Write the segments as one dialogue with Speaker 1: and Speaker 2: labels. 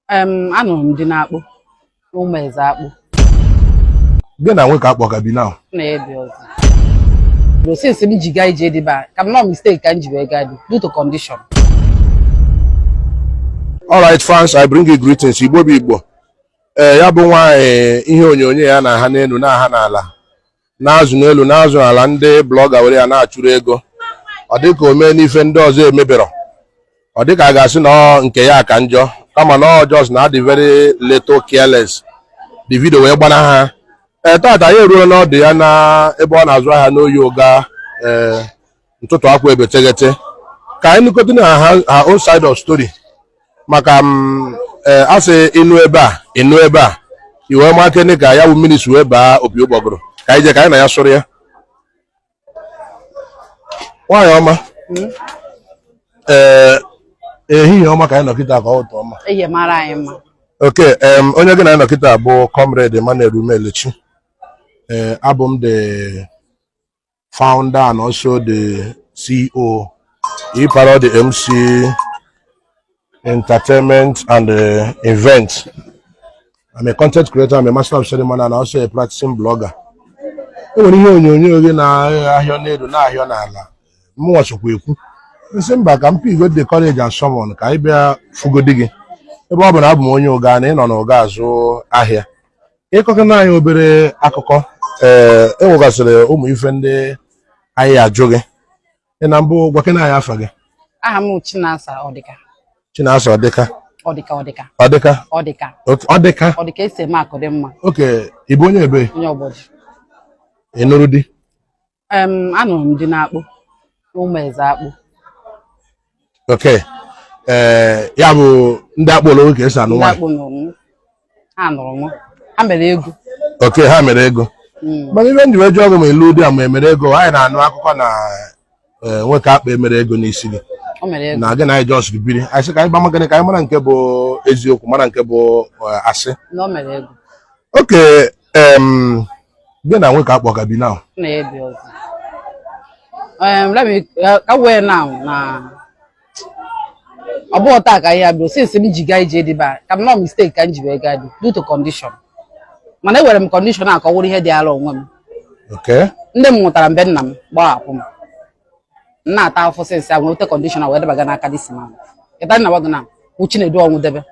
Speaker 1: Anụrụ m dị n'akpụ ụmụ eze akpụ
Speaker 2: gị na nwoke akpọ ka bi now
Speaker 1: na-ebi ọzọ since m ji gaa ije dịba ka m nọ mistake ka m ji wee gaa dị due to condition.
Speaker 2: All right, fans, I bring you greetings. Igbo bụ Igbo. Ya bụ nwaanyị ihe onyonyo ya na ha n'elu na ha n'ala na-azụ n'elu na-azụ n'ala ndị blọga were ya na-achụrụ ego. Ọ dịka o mee n'ife ndị ọzọ emebero. Ọ dịka a ga-asị na nke ya ka njọ kama na just na dị very little careless. The video wee gbana ha. Tata ya eruo n'ọdụ ya na ebe ọ na-azụ ahịa n'oyi ụga ntụtụ akwa ebe tegete. Ka anyị nụkọta na ha own side of story. Maka asị inu ebe a iwe maka ne ka ya bụ minis wee baa opi ụgbọgụrụ ka anyị je ka anyị na ya sụrụ ya nwaanyị ọma ehihie ọma ka anyị nọkịta ka ọ ụtọ ọma
Speaker 1: Ehihie mara anyị mma.
Speaker 2: Okay, onye gị na anyị nọkịta bụ Comrade Emmanuel Umelechi. Abụ m the founder and also the CEO Iparo the MC Entertainment and events. I'm a content creator, I'm a master of ceremony, and also a practicing blogger. When you hear na ahịa n'elu na ahịa n'ala, m wasokwa ekwu. Nsị mba ka m pigo the courage and someone ka ị bịa fugodi gị. Ebe ọ bụ na abụ m onye ụga na ị nọ n'ụga azụ ahịa. Ịkọkọ na anyị obere akụkọ enwegasịrị ụmụ ife ndị anyị ajụ gị. Ị na mbụ gwakena anyị afa gị.
Speaker 1: Aha m Chinasa Ọdịka.
Speaker 2: Chinasa Ọdịka.
Speaker 1: Ọdịka esi eme akụ dị mma.
Speaker 2: Okay, ị bụ onye ebe?
Speaker 1: Onye ọbọdị.
Speaker 2: Ị nụrụ di?
Speaker 1: Anụrụ m dị n'akpụ ụmụ eze akpụ.
Speaker 2: Okay. Ya bụ ndị akpụ ụlọ ka esi anụ nwaanyị.
Speaker 1: Ndị akpụ nụrụ m. Ha nụrụ m. Ha mere ego.
Speaker 2: Okay, ha mere ego. Mana ibe ndị weju ọgụ ma elu di a ma emere ego, anyị na-anụ akụkọ na nwoke akpa emere ego n'isi gị. Na gị na anyị just biri anyị sị ka anyị gbama gịnị ka anyị mara nke bụ eziokwu mara nke bụ asị. Okay, gị na nwoke akpọ ka bi now
Speaker 1: na-ebi ọzọ. Let me wee now na ọ bụghị taa ka ihe abịa since m ji gaa ije dịba ka m nọ mistake ka m ji wee gaa dị due to condition. Mana ewere m condition a ka ọ wụrụ ihe dị ala onwe m.
Speaker 2: Okay.
Speaker 1: Ndị m mụtara mbe nna m gbahapụ m. Na-ata afọ sensi a nwete kọndishọna wee debaga n'aka dị sima ịta nna gị na uchi na-edu ọnwụ debe.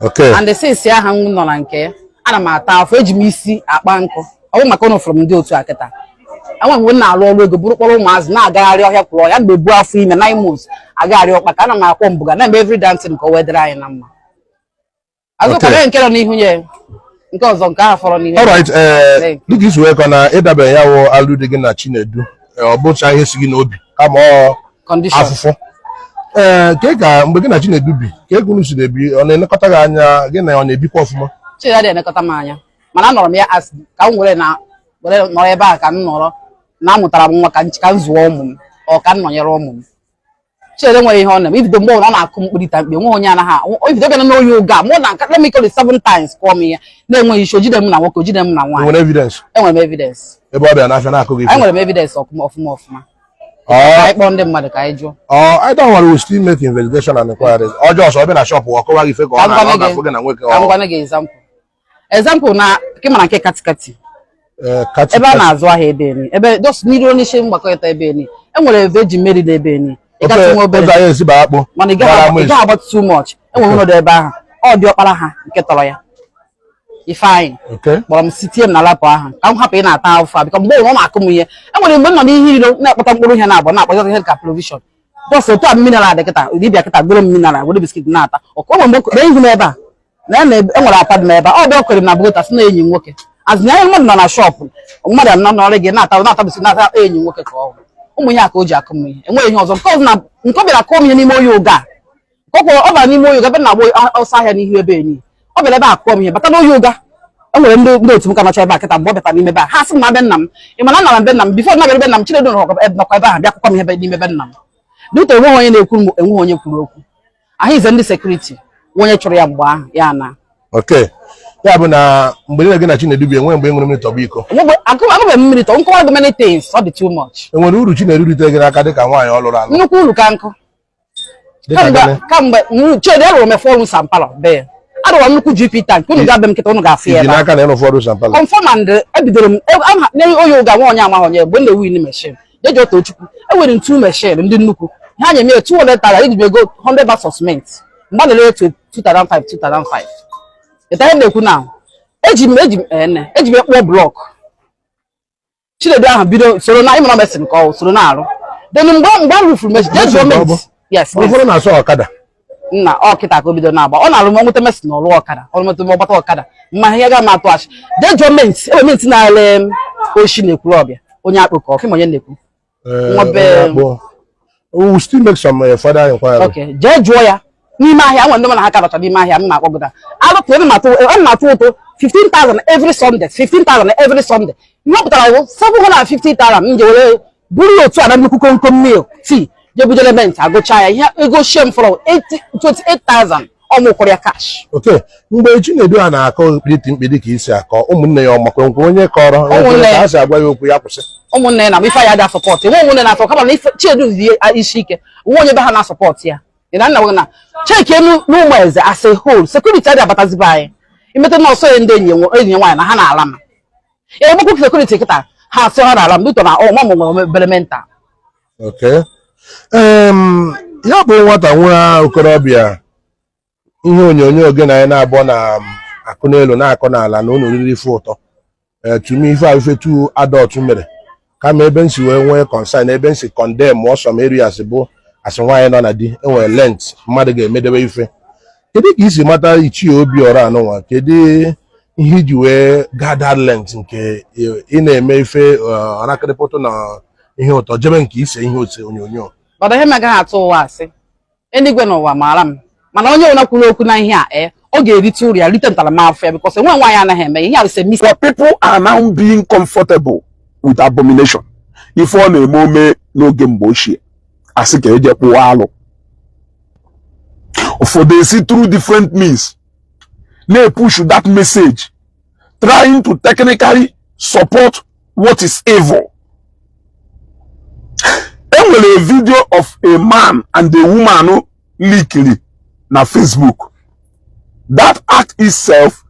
Speaker 2: Okay.
Speaker 1: And the sensi aha m nọ na nke ana m ata afọ eji m isi akpa nkụ ọ bụ maka ụnụ fụrụ m ndị otu a kịta enwe mgbe m na-alụ ọrụ ego bụrụ kpọrọ ụmụazị na-agagharị ọhịa kwụrụ ọhịa mgbe bu afọ ime 9 months agagharị ọkpa ka ana m akwọ mbụga na-eme every dancing ka o wee dịrị anyị na mma azụkara nke nọ n'ihu nye nke ọzọ nke ahụ fọrọ n'ihu.
Speaker 2: All right, dịka isi wee kọ na ịdabeghị ya wụ alụ dị gị na Chinedu ọ bụcha ihe si gị n'obi kama ọ afụfụ ka mgbe gị na Chinedu bi ka ego unu siri ebi ọ na-elekọta gị anya gị na ọ na-ebikwa ọfụma?
Speaker 1: Chinedu na-elekọta m anya mana anọrọ m ya asị ka m were nọrọ ebe a ka m nọrọ na amụtara m nwa ka m zụọ ụmụ m ọ ka m nọnyere ụmụ m. Chinedu nwere ihe ọ na-eme ibido mgbe ọ na-akụ mkpirita mkpe nwe onye anaghị ibido bịa n'oyi ụga mụ na let me call it 7 times kụọ m ya na-enweghị isi ojide m na nwoke ojide m na nwaanyị.
Speaker 2: Enwere evidence?
Speaker 1: Enwere m evidence.
Speaker 2: Ebe ọ bịara n'afịa na-akụ gị?
Speaker 1: Enwere m evidence ọfụma. I kpọọ ndị mmadụ ka anyị jụọ.
Speaker 2: I don't want to still make investigation and inquiries. Ọ jọọ ọsọ ọbịa na shop ọ kọwa gị ife ka ọ na-afụ gị na nwoke.
Speaker 1: Ka m gwana gị example na nke mara nke katikati ebe a na-azụ ahịa ebe eni ebe just n'iru onye isi mgbakọta ebe eni enwere ebe eji mmeri na ebe eni mana ị gaghị agba too much enwere ụlọ dị ebe ahụ ọ dị ọkpara ha nke tọrọ ya Ifeanyị kpọrọ m sitie m na lapụ ahụ ka m hapụ ị na-ata afọ bịka mgbe ọ na-akụ m ihe enwere mgbe m nọ n'ihe iro na-akpọta mkpụrụ ihe na-abụ na-akpọta ihe ka provision just otu a mineral dị kịta dibịa kịta goro m mineral were biskit na-ata ọkụ mgbe ihu m ebe a na enwere apad m ebe a ọ bịa kwere m na bụgota si na enyi nwoke azụnya anyị mmadụ nọ na shọpụ mmadụ anọ n'ọrụ gị na-ata biskit na-ata enyi nwoke ka ọ ụmụ ya ka o ji akụ m ihe enweghị ihe ọzọ nke ọ bịara kụọ m ihe n'ime oyi ụga ọ bara n'ime oyi ụga ebe na-agba ọsọ ahịa n'ihu ebe enyi ọ bịara ebe a kụọ m ihe bata n'oyi ụga enwere ndị otu m ka nọcha ebe a kịta mgbe ọ bịara n'ime ebe a ha sị m na be nna m ị mana nna m be nna m bifo na-abịara ebe nna m Chinedu nọkwa ebe ahụ bịa akwụkwọ m ihe n'ime ebe nna m dịka enweghị onye na-ekwu m enweghị onye kwuru okwu ahụ ize ndị sekuriti onye chụrụ ya mgbe ahụ ya na.
Speaker 2: Okay, ya bụ na mgbe niile gị na Chinedu bi enwe mgbe ṅụrụ mmiri tọgbọ iko?
Speaker 1: Agụbeghị m mmiri tọ nkọwa gị many things ọ dị too much.
Speaker 2: Enwere uru Chinedu rite gị n'aka dịka nwaanyị ọ lụrụ alụ?
Speaker 1: Nnukwu uru ka nkụ Kambe chede ro me for Sampalo be. I don't want to GP tank. Unu ga bem kita unu ga afia.
Speaker 2: Ina aka na no for Sampalo.
Speaker 1: Confirm and ebidoro m na oyo ga nwa onya ma honye bo na win machine. They just to chukwu. E were two machine ndi nnukwu. Ha nya me 200,000 iji me go 100 bags of cement. Mgba na le to 2005. The time dey ku now. Eji me kpo block. Chinedu ahụ bido soro na ịmụ na mesin ka soro na arụ. Then mgba roof mesh just government. Yes.
Speaker 2: Ọ na so ọkada.
Speaker 1: Na ọkịta ka obido na-agba. Ọ na-arụ nwete mesin ọrụ ọkada. Ọ nwete ọgbata ọkada. Ma ihe ga ma atụ achị. The government, element na-ele oshi na-ekwu ọbịa. Onye akpụkọ, ọkị onye na-ekwu.
Speaker 2: We will still make some further inquiry.
Speaker 1: Okay. Jee jụọ ya. N'ime ahịa, enwe ndị mana ha kabacha n'ime ahịa, m na-akpọgụda. Alụtụ ebe na-atụ ụtụ 15,000 every Sunday. 15,000 every Sunday. Ihe pụtara 750,000 m je were buru otu a na nnukwu komkom meal. See, je budo element agụcha ya. Ihe ego shem for 28,000 ọmụkwụrụ ya cash.
Speaker 2: Okay. Mgbe Chinedu a na-akọ mkpidi ka isi akọ, ụmụnne ya ọmakwa onye kọrọ, ka ha si agwa ya okwu ya kwụsị.
Speaker 1: Ụmụnne ya na ife ya da support. Nwe ụmụnne na support kama na Chinedu dị isi ike. Nwe onye be ha na support ya. Ina nna wona check enu n'ụmụ eze as a whole security ada batazibe anyị imete na ọsọ ndị enyi nwaanyị na ha na-ala ma e gbukwu security kịta ha asị ha na-ala m dịtọ na ọmụmụ nwere mental.
Speaker 2: Okay. Ya bụ nwata nwa okorobịa ihe onyonyo oge na anyị na-abụọ na akụ n'elu na-akọ n'ala na ụlọ oriri ife ụtọ tumi ife tu adult mere kama ebe nsi wee nwee concern ebe nsi condemn some areas bụ asị nwaanyị nọ na di enwere lent mmadụ ga-emedebe ife. Kedu ka isi mata Ichie Obiora anụnwa? Kedu ihe iji wee gather lent nke ị na-eme ife ọnakịrịpụtụ na ihe ụtọ jebe nke ise ihe ose onyonyo?
Speaker 1: Ọdọ ihe magaghị atụ ụwa asị eluigwe n'ụwa maara m mana onye ọbụla kwuru okwu na ihe a ọ ga-erite uru ya rite ntaramahụhụ ya because enwe nwaanyị anaghị eme ihe a is a mistake.
Speaker 3: People are now being comfortable with abomination. Ife ọ na-eme ome n'oge mgbe ochie asị ka eje kpụwa alụ ụfọdụ esi through different means na-push that message trying to technically support what is evil. Enwere a video of a man and a woman leakly na Facebook. That act itself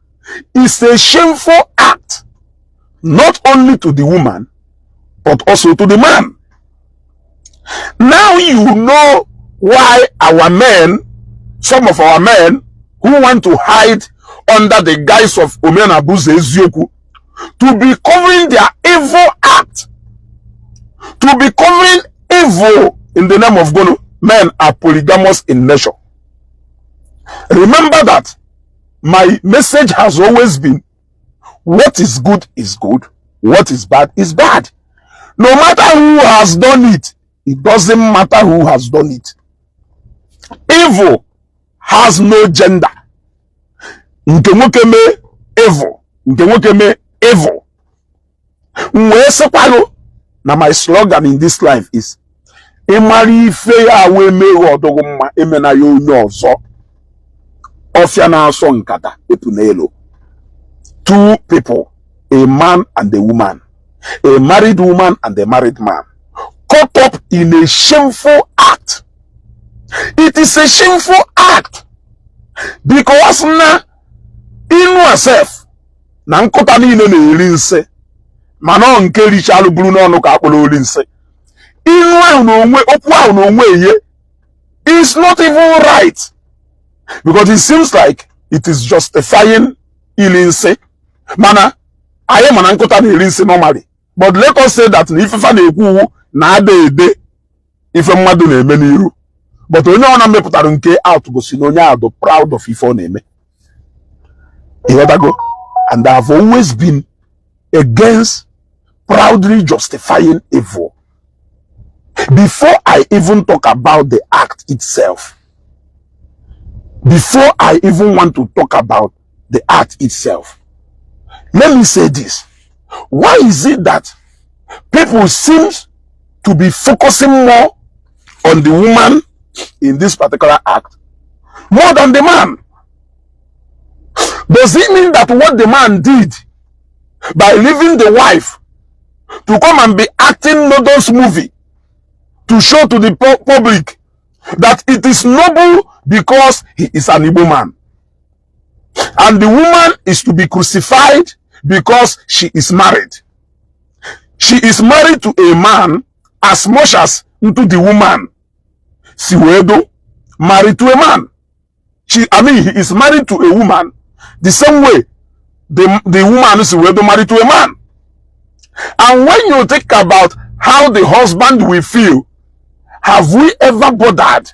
Speaker 3: is a shameful act not only to the woman but also to the man. Now you know why our men, some of our men who want to hide under the guise of Omenabuze Ezioku, to be covering their evil act, to be covering evil in the name of God. Men are polygamous in nature. Remember that my message has always been, what is good, what is bad. No matter who has done it, it doesn't matter who has done it. Evil has no gender. Nke nwoke mee evil, nke nwoke mee evil. Mwe sekwalo na my slogan in this life is ịmara ife ya wee mee ọdọgụ mma emena ya onye ọzọ. Ọfịa na-asọ nkata epu n'elu. Two people, a man and a woman, a married woman and a married man, caught up in a shameful act. It is a shameful act because na inu asef na nkụta niile na-eri nse mana nke richalụ buru n'ọnụ ka akpọrọ ori nse. Inu ahụ na onwe okwu ahụ na onwe ihe is not even right because it seems like it is justifying ili nse mana anyị mana nkụta na-eri nse normally, but let us say that na ifefa na-ekwu na ada ede ife mmadụ na-eme n'iru, but onye ọ na-amepụtara nke out gosi na onye ahụ proud of ife ọ na-eme. And I have always been against proudly justifying evil. Before I even talk about the act itself, before I even want to talk about the act itself, let me say this. Why is it that people seem to be focusing more on the woman in this particular act more than the man? Does it mean that what the man did by leaving the wife to come and be acting Noodles movie to show to the public that it is noble because he is an Igbo man. And the woman is to be crucified because she is married. She is married to a man as much as into the woman. Siwedo married to a man. He is married to a woman the same way the woman is married to a man. And when you think about how the husband will feel, have we ever bothered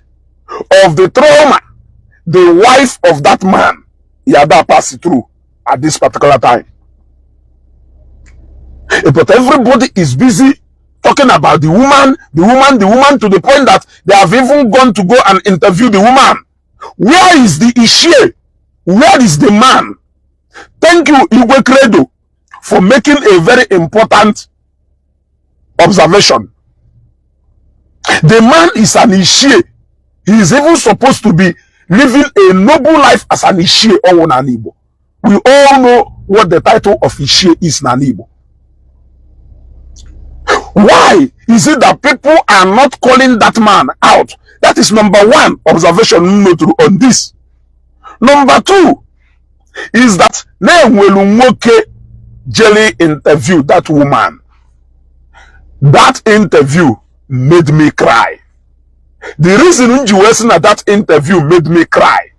Speaker 3: of the trauma the wife of that man Yada passed through at this particular time? But everybody is busy talking about the woman to the point that they have even gone to go and interview the woman. Where is the Ichie? Where is the man? Thank you, Igwe Credo, for making a very important observation. The man is an Ichie. He is even supposed to be living a noble life as an Ichie or an Igbo. We all know what the title of Ichie is in Igbo. Why is it that people are not calling that man out? That is number one observation on this. Number two is that Newelunwoke Jelly interviewed that woman. That interview made me cry. The reason that interview made me cry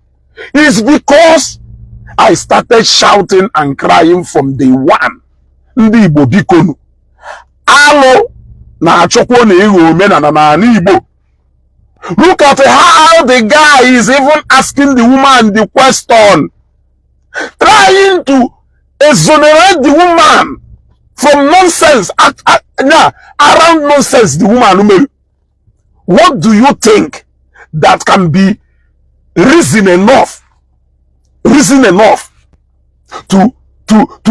Speaker 3: is because I started shouting and crying from day one. Ndi Igbo bikonu. Alo na achokwo na iho omena na Igbo. Look at how the guy is even asking the woman the question, trying to exonerate the woman from nonsense. Around nonsense, the woman. What do you think that can be reason enough to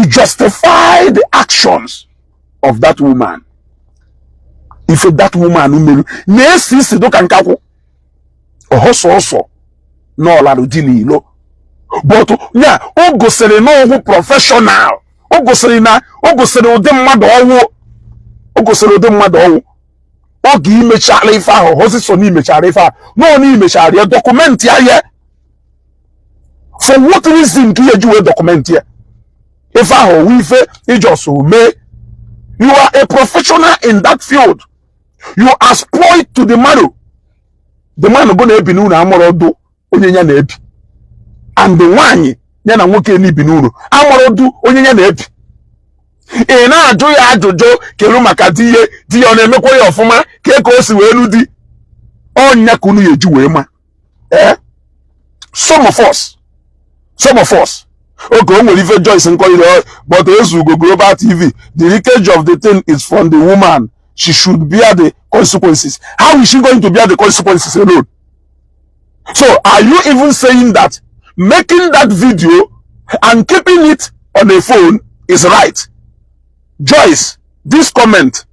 Speaker 3: justify the actions of that woman? If that woman no but yeah, ogosere no professional, ogosere ode mmadu owu oge imechara ife ahụ hosiso ni imechara ife ahụ no ni imechara ya document ya ye. For what reason do you do a document here? If I wife you just may, you are a professional in that field. You are spoiled to the marrow. The man going to be known amorodo onyenya na ebi. And the one ya na nwoke ni binuru amorodo onyenya na ebi. E na ajo ya ajojo kelu maka di ọ na-emekwa ya ọfụma ka eko si wee nu di. Onya kunu yeju we ma. Some of us, okay, only if Joyce and call it, but also go Global TV. The leakage of the thing is from the woman. She should bear the consequences. How is she going to bear the consequences alone? So, are you even saying that making that video and keeping it on a phone is right? Joyce, this comment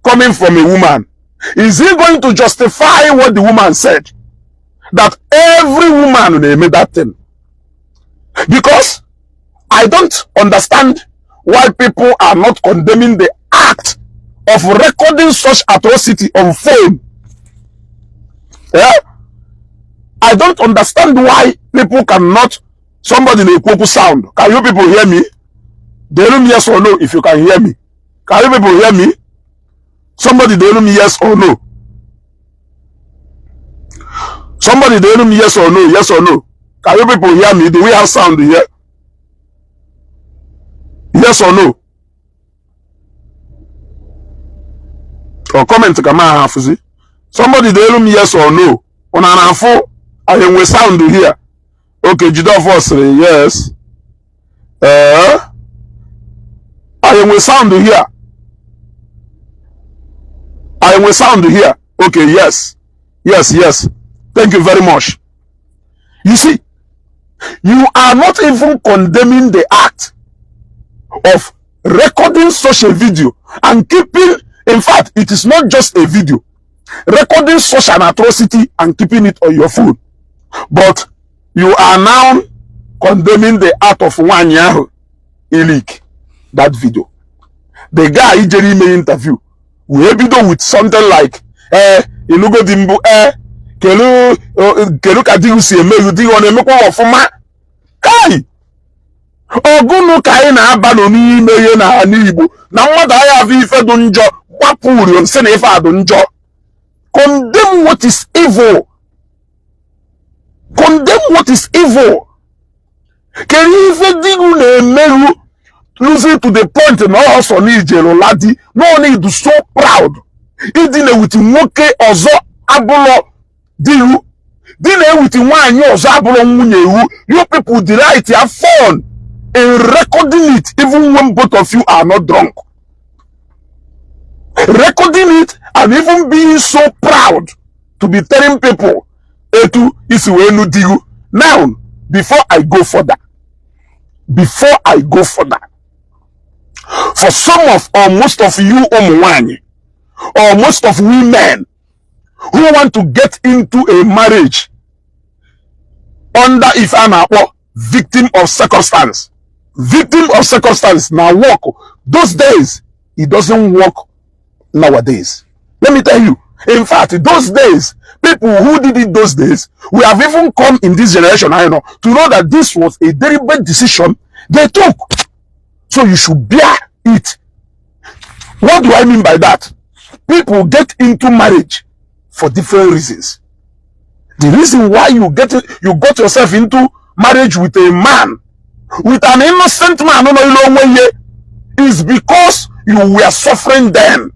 Speaker 3: coming from a woman, is he going to justify what the woman said? That every woman made that thing? Because I don't understand why people are not condemning the act of recording such atrocity on phone. Yeah? I don't understand why people cannot. Somebody in a Kwoku sound. Can you people hear me? They room yes or no if you can hear me. Can you people hear me? Somebody they room yes or no. Somebody they room yes or no, yes or no. Can you people hear me? Do we have sound here? Yes or no? Or comment come on, somebody they room yes or no. On an info, I am with sound here. Okay, Judah Foss, yes. I am with sound here. I am with sound here. Okay, yes. Yes. Thank you very much. You see, you are not even condemning the act of recording such a video and keeping, in fact, it is not just a video, recording such an atrocity and keeping it on your phone. But you are now condemning the act of Wanyahu Ilik, that video. The guy Jerry may interview, we be done with something like, Inugo Dimbu, kelu ka di si eme di ọ na-emekwa ọfụma. Kai ọgụnụ ka anyị na-aba n'ime ihe na n'Igbo na mmadụ anyị afọ ife dị njọ gbapụ uri nsị na ife adụ njọ. Condemn what is evil. Condemn what is evil. Kedu ife digu na-emeru losing to the point na ọ sọ n'ijelu ladi no need so proud idina with nwoke ọzọ abụlọ diru dina with nwaanyị ọzọ abụlọ nwunye iwu. You people delight have fun in recording it even when both of you are not drunk. Recording it and even being so proud to be telling people etu isi wee nu diru. Now, before I go further, for some of or most of you ụmụnwaanyị or most of women who want to get into a marriage under if a na-akpọ victim of circumstance. Victim of circumstance now work those days, it doesn't work nowadays. Let me tell you, in fact, those days, people who did it those days, we have even come in this generation, I know, to know that this was a deliberate decision they took. So you should bear it. What do I mean by that? People get into marriage for different reasons. The reason why you got yourself into marriage with a man, with an innocent man, is because you were suffering then.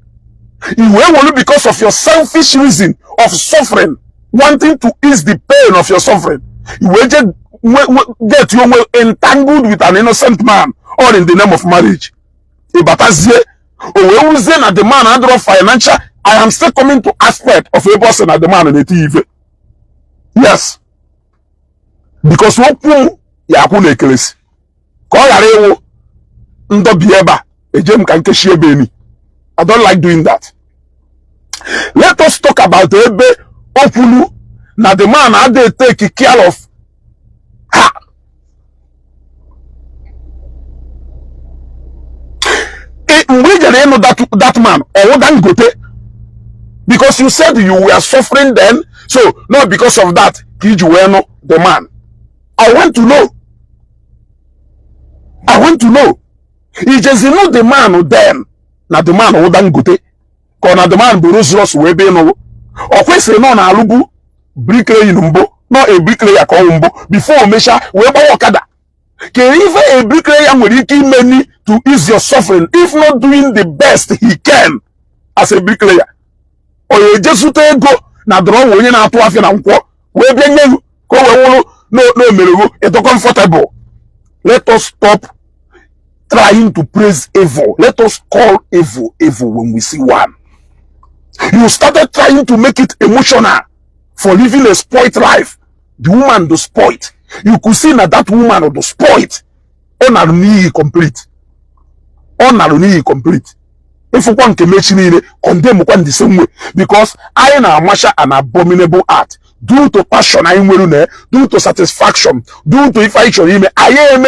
Speaker 3: You were only because of your selfish reason of suffering, wanting to ease the pain of your suffering. You will just get you entangled with an innocent man, all in the name of marriage. At the man under financial, I am still coming to aspect of a person at the man in the TV. Yes, because what yakun ekelesi call yarewo ndo bieba ejem kan keshie beni. I don't like doing that. Let us talk about ebe opulu na the man how they take care of her. We get know that man or that gote because you said you were suffering then, so not because of that did you know the man. I want to know. He just know the man then. Now the man who done gote. Cause now the man borosros webe no. Or kwese no na alubu bricklayer numbo. No a bricklayer ko umbo. Before mesha weba wakada. Can even a bricklayer will many to ease your suffering if not doing the best he can as a bricklayer. Or you just go na draw when na atu afi na nkwo. We be nyegu ko we wolo no merugo it's comfortable. Let us stop trying to praise evil. Let us call evil when we see one. You started trying to make it emotional for living a spoiled life. The woman do spoiled. You could see that woman of the spoiled. Onaruni complete. If you want to mention condemn one the same way, because I am a an abominable act due to passion, due to satisfaction, due to if I show him, I am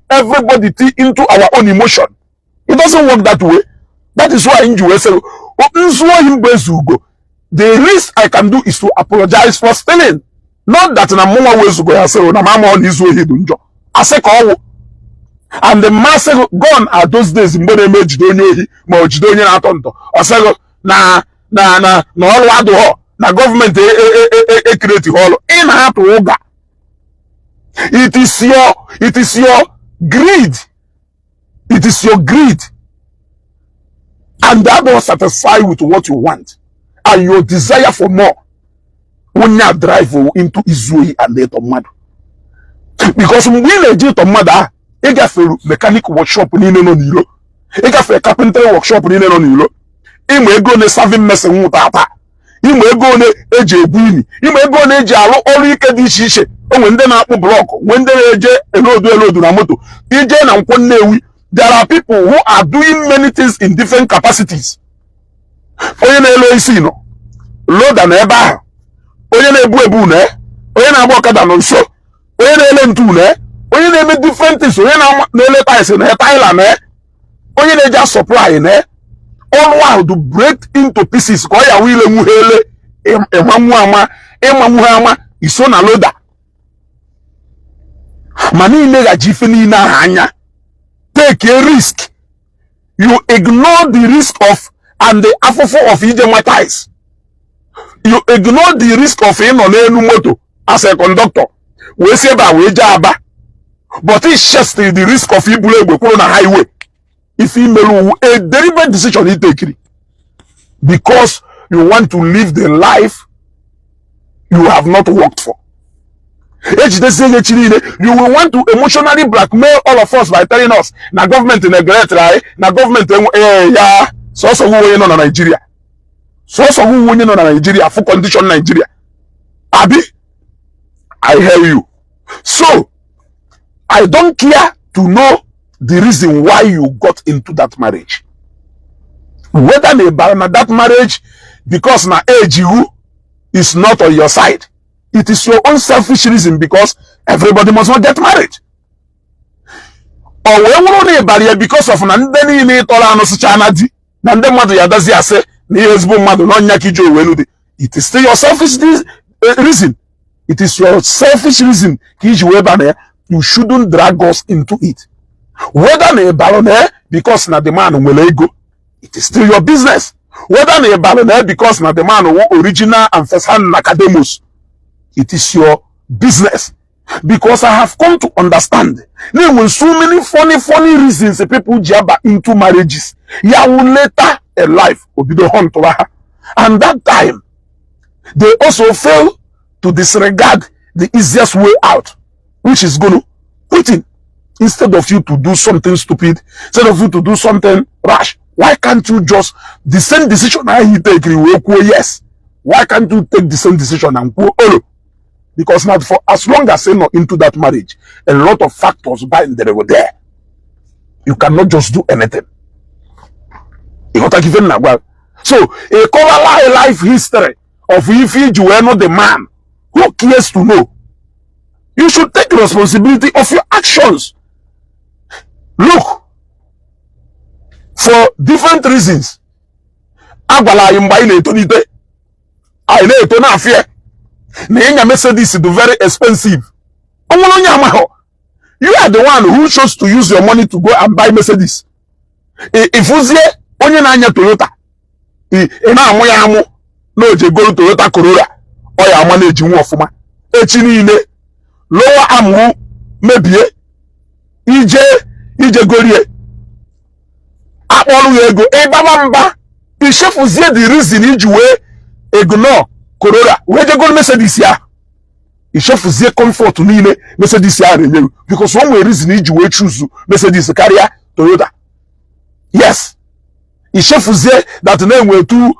Speaker 3: everybody into our own emotion. It doesn't work that way. That is why in US, the least I can do is to apologize for stealing. Not that na more ways to go and say, na mama on his way he do job. I say, and the mass gone are those days in Bode Mejidoni, Mojidoni Atonto. I say, na all what do na government create all in half to It is your greed. It is your greed. And that will satisfy with what you want. And your desire for more will not drive you into Izui and later mad. Because when we legit on mother, you got a mechanic workshop in Nilo, you got a carpenter workshop in Nilo. You may go to serving messing with Papa. You may go to AJ Bini. You may go to Jalo or you can dish. When they not block, when they moto, there are people who are doing many things in different capacities. Load and eba. Make different things. Just supply all while to break into pieces ko ya wile muhele ama iso na loda mani ile ga jifini na anya. Take a risk. You ignore the risk of and the afofo of ijematize. You ignore the risk of enu moto as a conductor. We say ba we jaba. But it's just the risk of ibule on a highway. If you make a deliberate decision, you take it because you want to live the life you have not worked for. You will want to emotionally blackmail all of us by telling us na government in a great right, na government yeah, so who win on Nigeria. So who win on Nigeria for condition Nigeria. Abi, I hear you. So I don't care to know the reason why you got into that marriage. Whether that marriage because na age you is not on your side. It is your own selfish reason because everybody must not get married. Or we barrier because of nandeni ni tola no sichana di nande madu yadazi ase ni hezbo madu no nyaki jo welude. It is still your selfish reason. It is your selfish reason. You shouldn't drag us into it. Whether na balone because na the man will ego, it is still your business. Whether na balone because na the man who original and first hand academus, it is your business. Because I have come to understand there were so many funny reasons people jabber into marriages. Ya will later a life will be the hunt over her. And that time they also fail to disregard the easiest way out, which is going to put in. Instead of you to do something stupid, instead of you to do something rash, why can't you just the same decision I take? Yes. Why can't you take the same decision and go oh? Because not for as long as you're not into that marriage, a lot of factors bind there were there. You cannot just do anything. You got to give in well. So a color life history of if you were not the man who cares to know. You should take responsibility of your actions. Look, for different reasons. Agbala imba ile etonite. I ile etona fear. Na Mercedes is very expensive. You are the one who chose to use your money to go and buy Mercedes. If you onye na anya Toyota, na amu ya amu no je go Toyota Corolla o ya manage nwa ofuma. Echi niile lower amu mebie ije gorie akpọrọ ego baba mba ishefuzie the reason iji wee ignore Corolla we je go Mercedes ya ishefuzie comfort niile Mercedes ya renyeru because one way reason iji wee choose Mercedes karịa Toyota. Yes, ishefuzie that name were two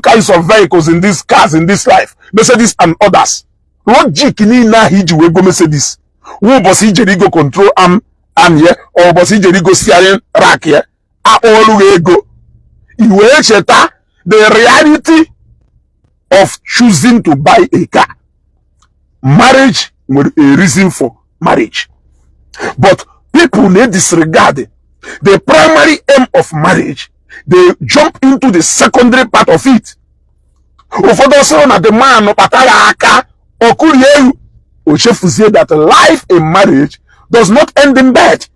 Speaker 3: kinds of vehicles in these cars in this life, Mercedes and others. Logic ni na iji wee go Mercedes wo boss ije go control am here or boss ije go steering rack here all ego. Iwe cheta the reality of choosing to buy a car. Marriage with a reason for marriage, but people need disregard the primary aim of marriage. They jump into the secondary part of it. The man say that life in marriage does not end in bed.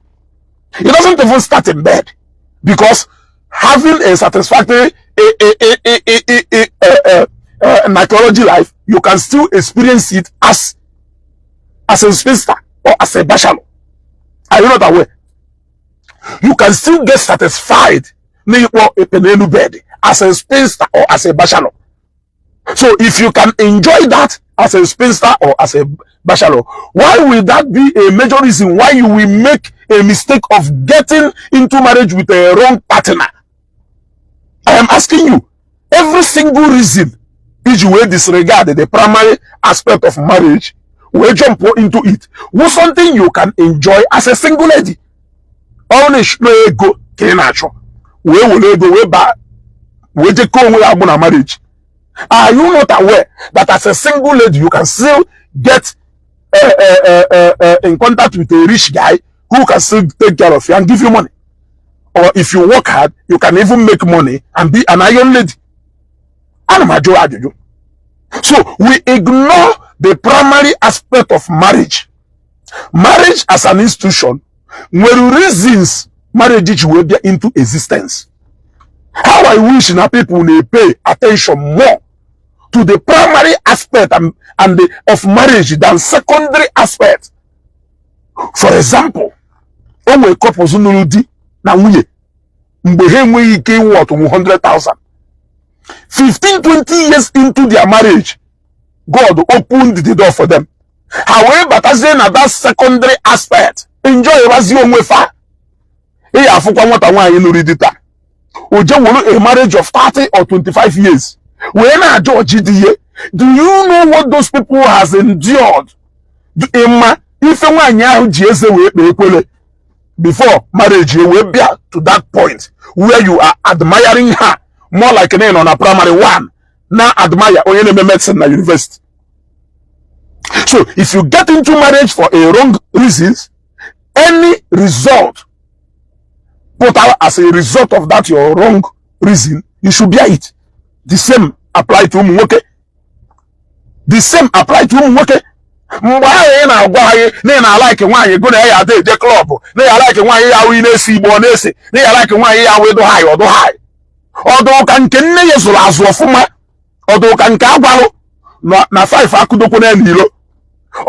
Speaker 3: It doesn't even start in bed, because having a satisfactory mythology life, you can still experience it as a spinster or as a bachelor. Are you not aware? You can still get satisfied bed as a spinster or as a bachelor. So if you can enjoy that as a spinster or as a bachelor, why will that be a major reason why you will make a mistake of getting into marriage with a wrong partner? I am asking you, every single reason if you will disregard the primary aspect of marriage, will jump into it with something you can enjoy as a single lady. Only go kenacho. We will go way back. We just go away about marriage. Are you not aware that as a single lady you can still get in contact with a rich guy who can still take care of you and give you money? or if you work hard, you can even make money and be an iron lady. So we ignore the primary aspect of marriage. Marriage as an institution, where reasons marriage will be into existence. How I wish now people may pay attention more to the primary aspect of marriage than secondary aspect. For example, when we couples nulu di na nwunye mgbe ha enweghị ike ịnwe ọtụ 100,000, 15-20 years into their marriage, God opened the door for them. However, that's that secondary aspect. Enjoy wazi onwe fa. Afukwa nwata nwaanyị nụrụ di taa. Oje wuru a marriage of 30 or 25 years. When I judge the do you know what those people has endured? If nwaanyị ahụ ji eze wee kpee ekwele before marriage, you will be to that point where you are admiring her more like an on a primary one. Now admire onye medicine na university. So if you get into marriage for a wrong reasons, any result put out as a result of that your wrong reason, you should bear it. The same apply to umuwoke. The same apply to umuwoke. Mgbe ahụ na-agwa anyị na like nwaanyị go na ya de club, na ya like nwaanyị ya wi na-esi igbo na-ese, na ya like nwaanyị ya wi do high odo high. Odo ka nke nne ya zụrụ azụ ọfụma, odo ka nke agwalụ na 5 akụdokwu na nilo.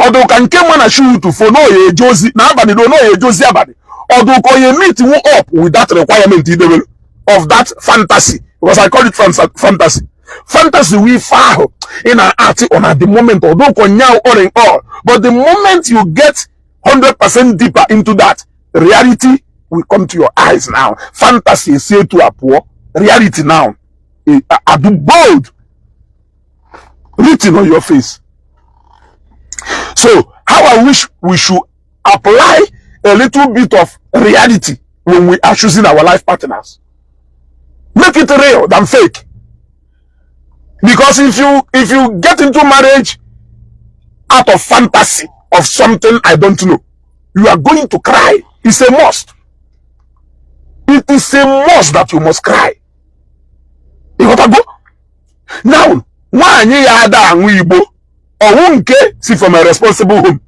Speaker 3: Odo ka nke nwa na shoot for no ye jozi na abani do no ye jozi abani. Odo ko ye meet you up with that requirement of that fantasy, because I call it fantasy. Fantasy we far in an art on at the moment, although now all in all, but the moment you get 100% deeper into that, reality will come to your eyes now. Fantasy is say to a poor reality now. At the bold written on your face. So how I wish we should apply a little bit of reality when we are choosing our life partners. Make it real than fake. Because if you get into marriage out of fantasy of something I don't know, you are going to cry. It's a must. It is a must that you must cry. You got to go? Now, nwaanyị ya ada anwụ Igbo, ọwụ nke si from a responsible home.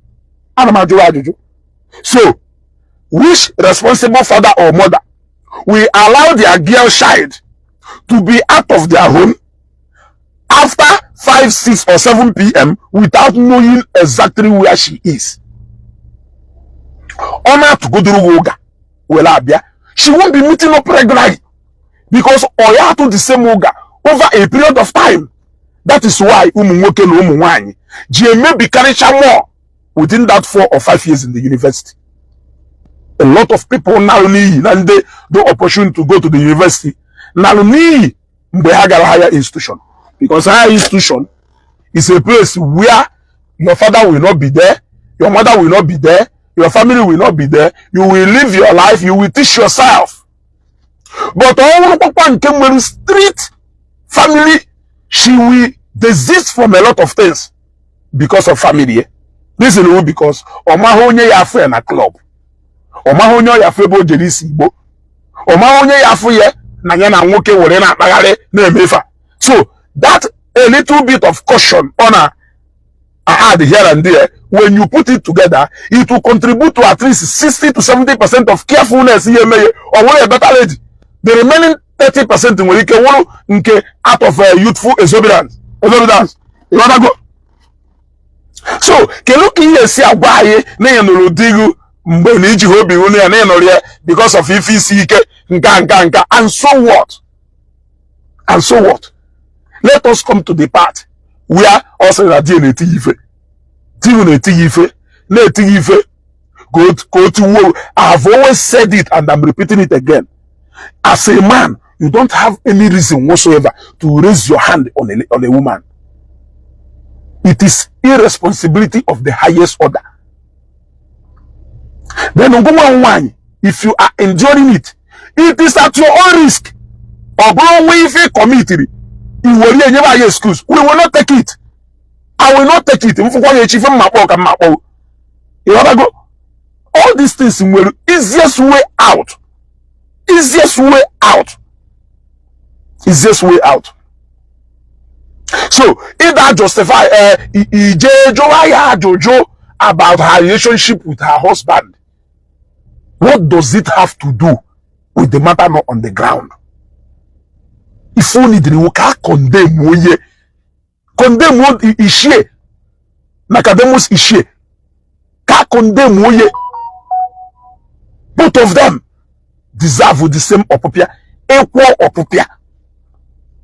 Speaker 3: So, which responsible father or mother will allow their girl child to be out of their home after 5, 6 or 7 p.m. without knowing exactly where she is? Honor to go to Woga. Well, she won't be meeting up regularly because Oya to the same Woga over a period of time. That is why Umuwoke no Umuwanyi may be carrying more within that 4 or 5 years in the university. A lot of people now need and they do opportunity to go to the university. Now need higher institution. Because higher institution is a place where your father will not be there, your mother will not be there, your family will not be there. You will live your life, you will teach yourself. But all the street family, she will desist from a lot of things because of family. This is because Omahonye ya friend na club. Omahonye ya febo jelisi Igbo. Omahonye ya fuye na yana nwoke were na akpagharị na emefa. So that a little bit of caution on a add here and there, when you put it together, it will contribute to at least 60 to 70% of carefulness or a better lady. The remaining 30% will out of youthful exuberance. You wanna go? So, because of and so what? And so what? Let us come to the part where also na go to war. I have always said it and I'm repeating it again. As a man, you don't have any reason whatsoever to raise your hand on a woman. It is irresponsibility of the highest order. Then if you are enduring it, it is at your own risk. Or if you commit it, you will never excuse. We will not take it. I will not take it. You wanna go? All these things will easiest way out easiest way out. Easiest way out. So if that justify Jojo about her relationship with her husband, what does it have to do with the matter not on the ground? If only the woka condemn Ichie Nakademus Ichie ka condemn woye. Both of them deserve the same opopia, equal opopia,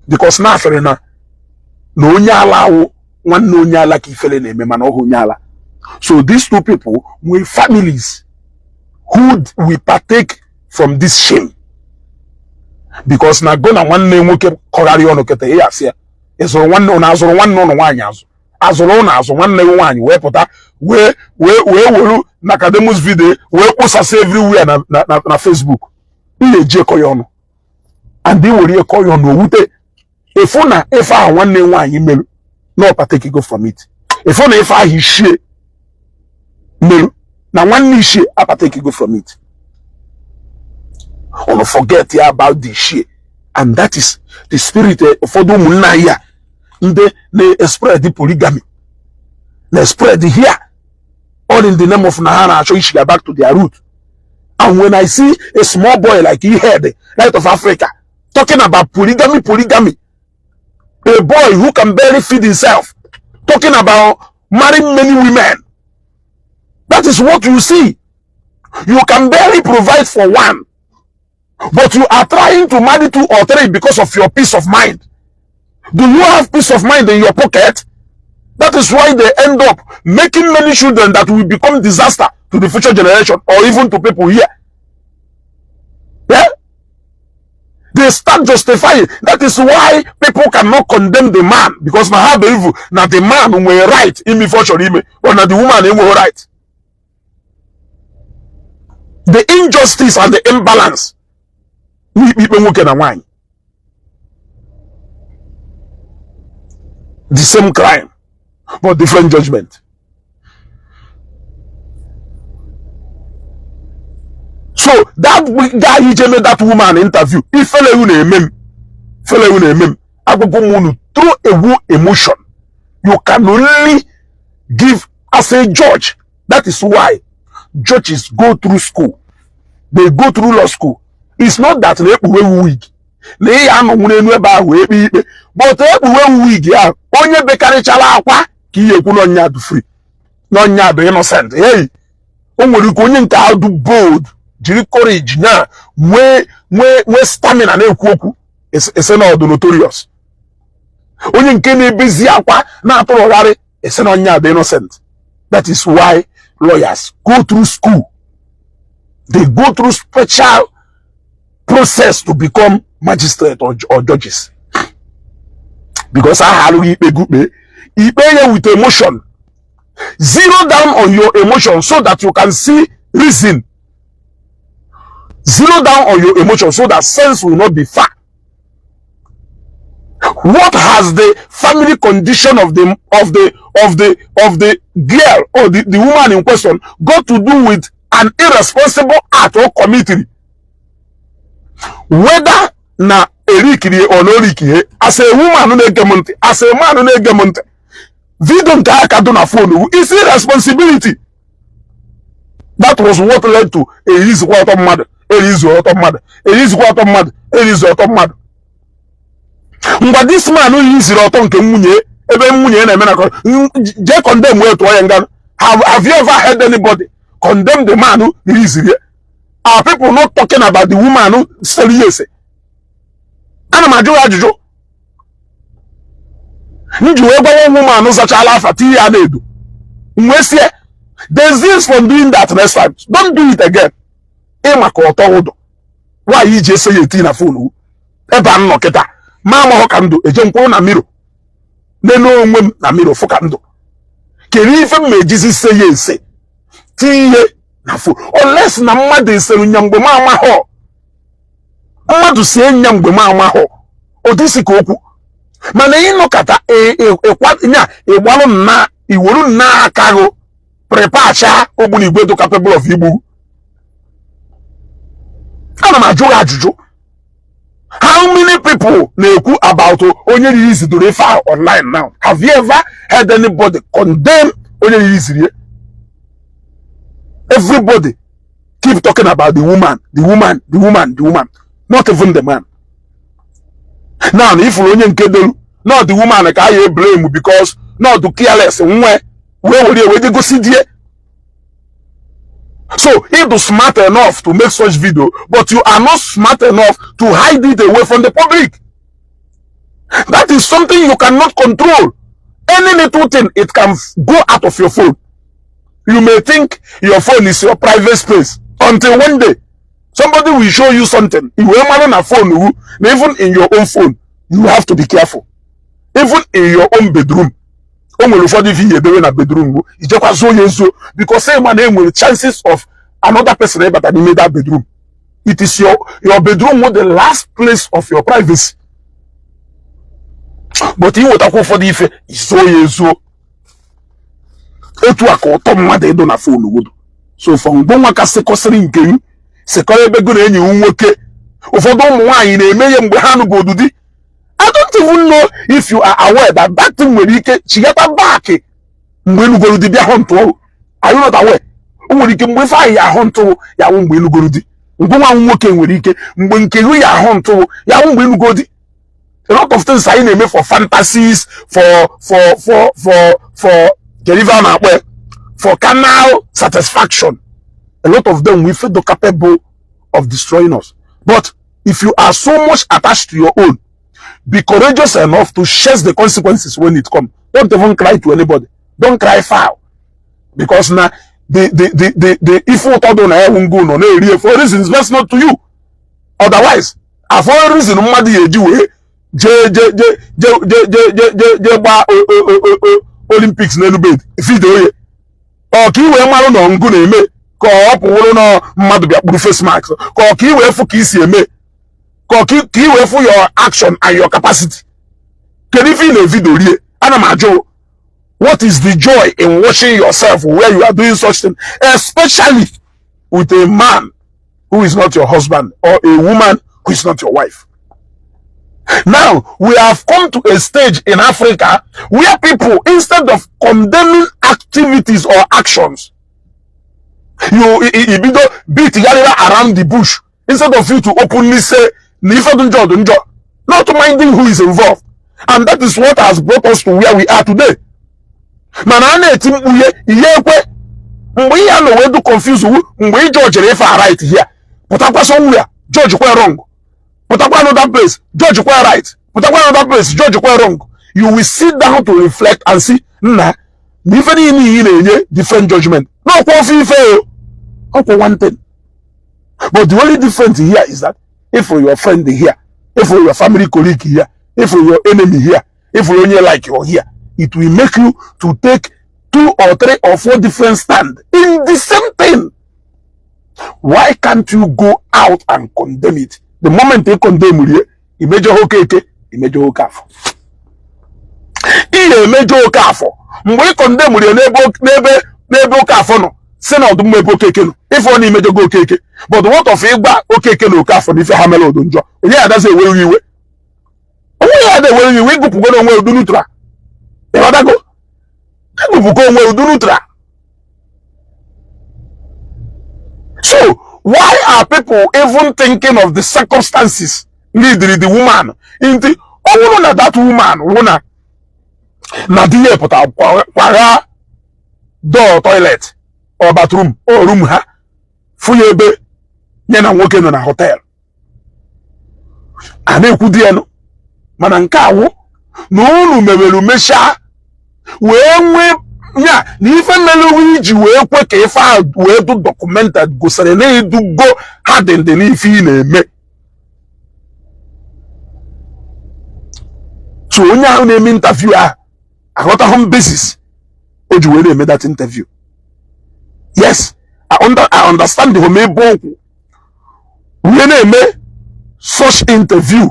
Speaker 3: because now no nyala one no nyala ki fele ne me mano nyala. So these two people with families who will partake from this shame, because na go na one name woke korari ono kete e asia eso one no na azoro one no no wanya azoro na azo one name wanya we pota we Nakademus video we posase everywhere na Facebook ile je koyono and they will koyono wute if I one name wanya melu no partake go from it if I Ichie melu na one Ichie I partake go from it. Don't forget about the Ichie, and that is the spirit for the munaya. They spread the polygamy. They spread the here, all in the name of Nahana. Show Ichie back to their root. And when I see a small boy like he had, right of Africa, talking about polygamy, a boy who can barely feed himself, talking about marrying many women, that is what you see. You can barely provide for one, but you are trying to marry 2 or 3 because of your peace of mind. Do you have peace of mind in your pocket? That is why they end up making many children that will become disaster to the future generation or even to people here. Yeah? They start justifying. That is why people cannot condemn the man, because now have evil. Now the man will right in me for sure, or now the woman will right. The injustice and the imbalance. The same crime, but different judgment. So that guy he made that woman interview. He fell through a emotion. You can only give as a judge. That is why judges go through school. They go through law school. It's not that they wig. They are but wig ya onye bekari chala akwa ki ye kuno nya do free. No nya do innocent. Hey, onwere ko onye nka do bold, jiri courage na we stamina na ekwu okwu ese na do notorious. Onye nke na ebezi akwa na atoro ese na nya do innocent. That is why lawyers go through school. They go through special process to become magistrate or judges, because I have with emotion. Zero down on your emotion so that you can see reason. Zero down on your emotion so that sense will not be far. What has the family condition of the girl or the woman in question got to do with an irresponsible act or committee? Whether na erikiri or no erikiri, as a woman as a man on egemonte, video nka do na phone is irresponsibility. That was what led to a is what of mad, a is what of mad, a is what of mad, a is what of mad. But this man who is roton ke munye, ebe munye na mena je condemn we to oyengan. Have you ever heard anybody condemn the man who is here? Are people not talking about the woman who serious? Ana majo ajujo. Nju ego woman no such ala fati ya na edo. Nwesie, there's this from doing that next time. Don't do it again. E maka oto. Why you just say it na phone? Eba no keta. Mama ho kando eje nkwo na miro. Neno onwem na miro fo kando. Keri ife mejisi say yes. Tiye na fo. Unless na mmadu eselu nyamgbe mama ho. Mmadu sie nyamgbe mama ho. Odisi ka okwu. Mana ino kata igbalu na iworu na akago prepare cha ogbunigwe to capable of ibu. Ana m ajụ ajụjụ. How many people na-ekwu about onye release the file online now? Have you ever heard anybody condemn onye release it? Everybody keep talking about the woman, the woman, the woman, the woman, not even the man. Now, if onye nke delu, not the woman ka you blame because not the careless where would they go see there? So it was smart enough to make such video, but you are not smart enough to hide it away from the public. That is something you cannot control. Any little thing, it can go out of your phone. You may think your phone is your private space until one day somebody will show you something. You will on a phone, even in your own phone, you have to be careful. Even in your own bedroom. Because same man with chances of another person but in that bedroom. It is your bedroom with the last place of your privacy. But you want to for the ife so etu aka ụtọ mmadụ edo na phone wodo. So from gbonwa ka sekọsịrị nke yi sekọrọ ebe go na enyi nwoke ụfọdụ ụmụ nwaanyị na-eme ihe mgbe ha nụ bụ odudi. I don't even know if you are aware that that thing nwere ike chigata back mgbe enugoro di bịa hụ ntụ. Are you not aware? O nwere ike mgbe fa ya hụ ntụ ya wụ mgbe enugoro di. Mgbe nwa nwoke nwere ike mgbe nke ya hụ ntụ ya wụ mgbe enugoro di. A lot of things I name for fantasies, for carnal satisfaction. A lot of them we feel capable of destroying us. But if you are so much attached to your own, be courageous enough to share the consequences when it comes. Don't even cry to anybody. Don't cry foul. Because now the if you thought on I won't go no for reasons that's not to you. Otherwise, for a reason Olympics n'elu bed video ye o ki we maru no ngu na eme ko opuru no mmadu bia kpuru face mask ko ki we fu ki si eme ko ki we fu your action and your capacity can if in a video rie ana majo what is the joy in watching yourself where you are doing such thing, especially with a man who is not your husband or a woman who is not your wife? Now, we have come to a stage in Africa where people, instead of condemning activities or actions, you beat around the bush, instead of you to openly say, not minding who is involved. And that is what has brought us to where we are today. We are no way to confuse who, we judge if I right here. But I was somewhere, judge quite wrong. But I another place, judge quite right. But I another place, judge quite wrong. You will sit down to reflect and see, nah, even in different judgment. No, coffee fail. For one thing. But the only difference here is that if for your friend here, if for your family colleague here, if for your enemy here, if for only like you're here, it will make you to take 2 or 3 or 4 different stands in the same thing. Why can't you go out and condemn it? The moment they condemn you, you major okay, you major okafo. Iye major okafo. Mwe condemn you nebe okafo no. Say na odum mebo keke no. If only major go keke. But what of igba okeke no okafo if you hamelo odunjo. Yeah, that's a way we we. We are the way we go pugo no we odunutra. E wada go. Go pugo we odunutra. So why are people even thinking of the circumstances needed the woman in the that woman na die pota kwara door toilet or bathroom or room ha fuye ebe nye na nwoke no na hotel ana ekwu die no mana nke awo no unu mebelu mesha wee nwe nya na ife melu iji wee kwe ka ife a wee do documented gosere na edugo ha dị n'ife ị na-eme. So onye ahụ na-eme interview a aghọta home basis o ji wee na-eme that interview. Yes, I understand the home ebe okwu wee na-eme such interview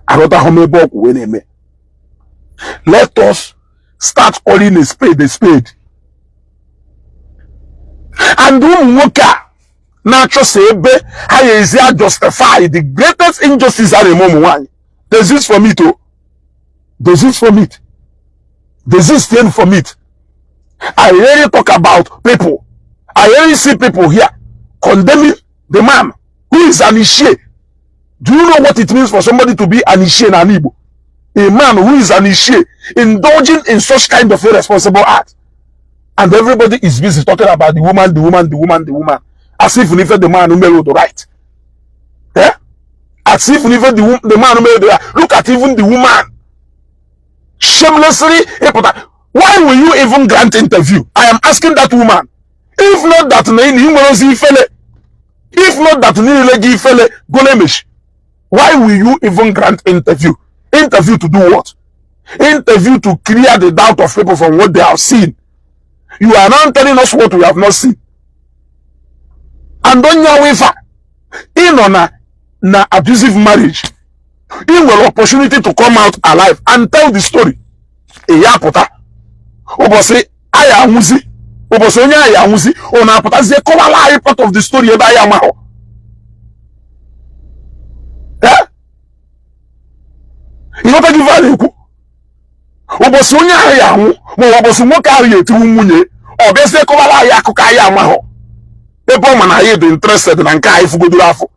Speaker 3: aghọta home ebe okwu wee na-eme. Let us start calling a spade a spade. And nwoke natural sebe how is here justify the greatest injustice at the moment one. There's this from it too. There's this from it. There's this thing from it. I really talk about people. I really see people here condemning the man who is an Ichie. Do you know what it means for somebody to be an Ichie in an Igbo? A man who is an Ichie indulging in such kind of irresponsible act. And everybody is busy talking about the woman, the woman, the woman, the woman. As if even the man who made the right. Yeah? As if even the man who made the right. Look at even the woman. Shamelessly. Why will you even grant interview? I am asking that woman. If not that why will you even grant interview? Interview to do what? Interview to clear the doubt of people from what they have seen. You are now telling us what we have not seen. And on your way in on na abusive marriage, you will opportunity to come out alive and tell the story. Eyapota. Obose aya muzi. Obose onya aya muzi. Ona apota ze come alive part of the story eba aya maho. Eh? You not give value ku. Obose onya aya hu, mo obose mo carry etu munye. Obese come alive akuka aya maho. People man are interested in nka ifu godurafo.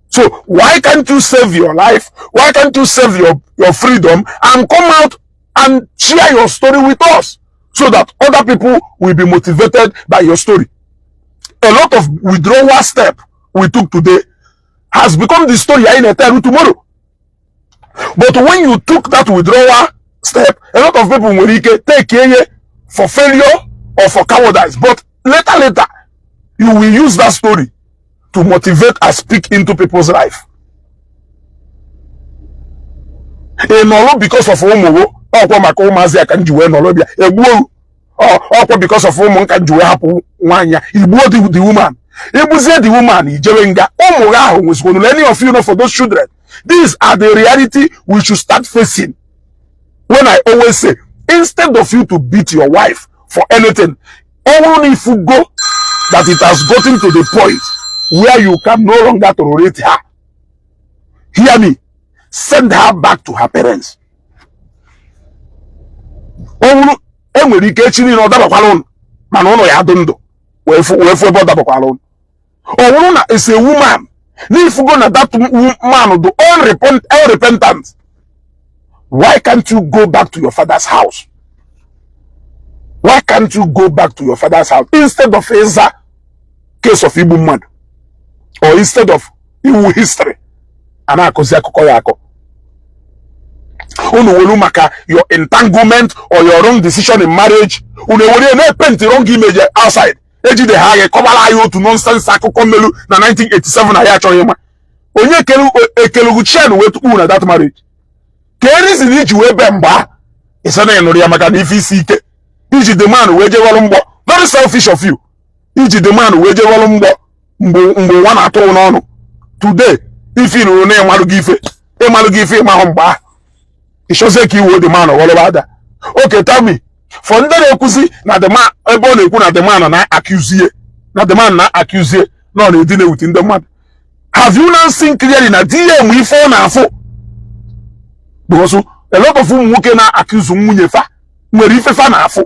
Speaker 3: So why can't you save your life? Why can't you save your freedom and come out and share your story with us so that other people will be motivated by your story? A lot of withdrawal step we took today has become the story in a tell tomorrow. But when you took that withdrawal step, a lot of people will take it for failure or for cowardice. But later, you will use that story to motivate and speak into people's life. Because of Omo, or because of Omo can do happen one year. He bought the woman. He was the woman. He Jerenga. Omo was going to any of you know for those children. These are the reality we should start facing. When I always say, instead of you to beat your wife for anything, only if you go that it has gotten to the point where you can no longer tolerate her. Hear me. Send her back to her parents. Is a woman. If you go that man do unrepentant, why can't you go back to your father's house? Why can't you go back to your father's house instead of a case of Igbo mad, or instead of Igbo history? Your entanglement or your wrong decision in marriage, paint the wrong image outside. To nonsense na 1987 onye keluguchen we that marriage. Keris in each way bemba is an maka if he seek it. Iji the man weje walumbo. Very selfish of you. Iji the man weje walumbo mbo one at all. Today, if you know name malugife mahomba. It shows like you were the man or all about that. Okay, tell me. For the kuzi na the man ebone ku na the man na accuse you. Na the man na accuse you. No, they didn't within the man. Have you now seen clearly na DM we for na for? Because a lot of them working na accuse munyefa. Mweri fefa na afo.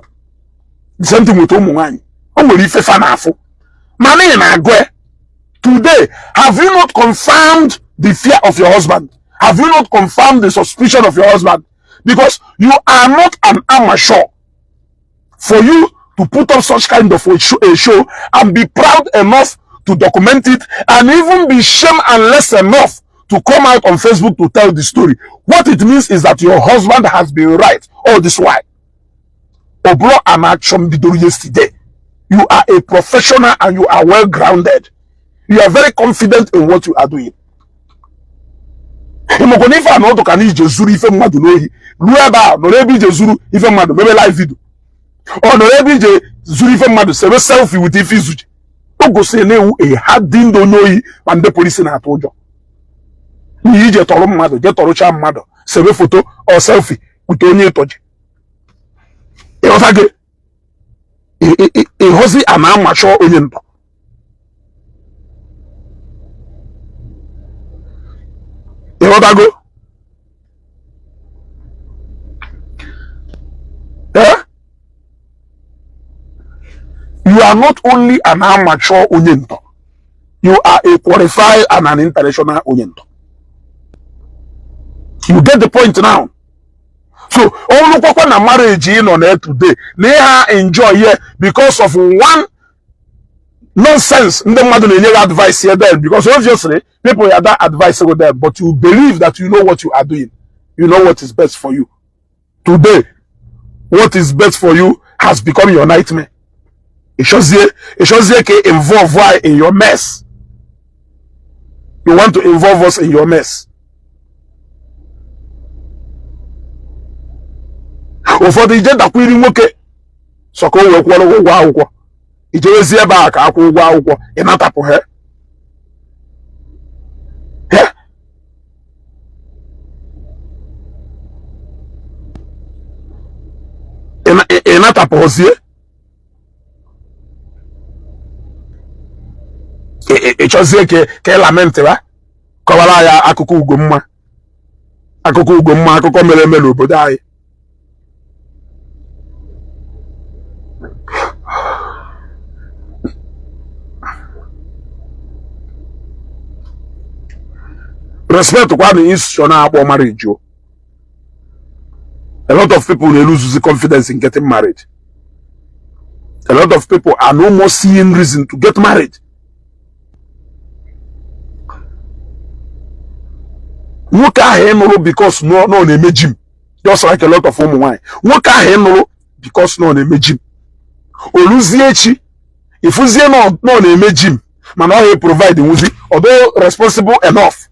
Speaker 3: The same thing with Omunwanyi. Mweri fefa na afo. Mane na agwe. Today, have you not confirmed the fear of your husband? Have you not confirmed the suspicion of your husband? Because you are not an amateur for you to put up such kind of a show and be proud enough to document it and even be shame and less enough to come out on Facebook to tell the story. What it means is that your husband has been right all this while. Obro Amachom Bidoro yesterday. You are a professional and you are well grounded. You are very confident in what you are doing. Imogonifa no to kani jezuru ife mmadu nohi. Lueba no rebi jezuru ife mmadu mebe live video. Or no rebi jezuru ife mmadu sebe selfie with ife izuji. Ogo se ne e hadin do nohi mande police na atojo. Ni je toro mmadu, je toro cha mmadu sebe photo or selfie with onye toje. E osage e hosi ama macho onye nto. what I go? Eh? You are not only an amateur onyento, you are a qualified and an international onyento. You get the point now. So, all look na marriage in on air today, they are enjoy here because of one nonsense. No advice here there because obviously people have that advice over there, but you believe that you know what you are doing, you know what is best for you. Today, what is best for you has become your nightmare. It shows you involve why in your mess. You want to involve us in your mess. Ụfọdụ ije dakwiri nwoke sọkọ wee kwụọ ụgwọ akwụkwọ ijewezi ebe a ka akwụ ụgwọ akwụkwọ ịnatapụ ha ịnatapụ ozie ịchọzie ka ịlamenti ba kọwara ya akụkọ Ugomma akụkọ mere eme n'obodo anyị. Respect kwa the institution about marriage. A lot of people they lose the confidence in getting married. A lot of people are no more seeing reason to get married. Work because no name gym. Just like a lot of women. Work because no name gym. Oluzie if you see no name gym, man he provide the music, although responsible enough.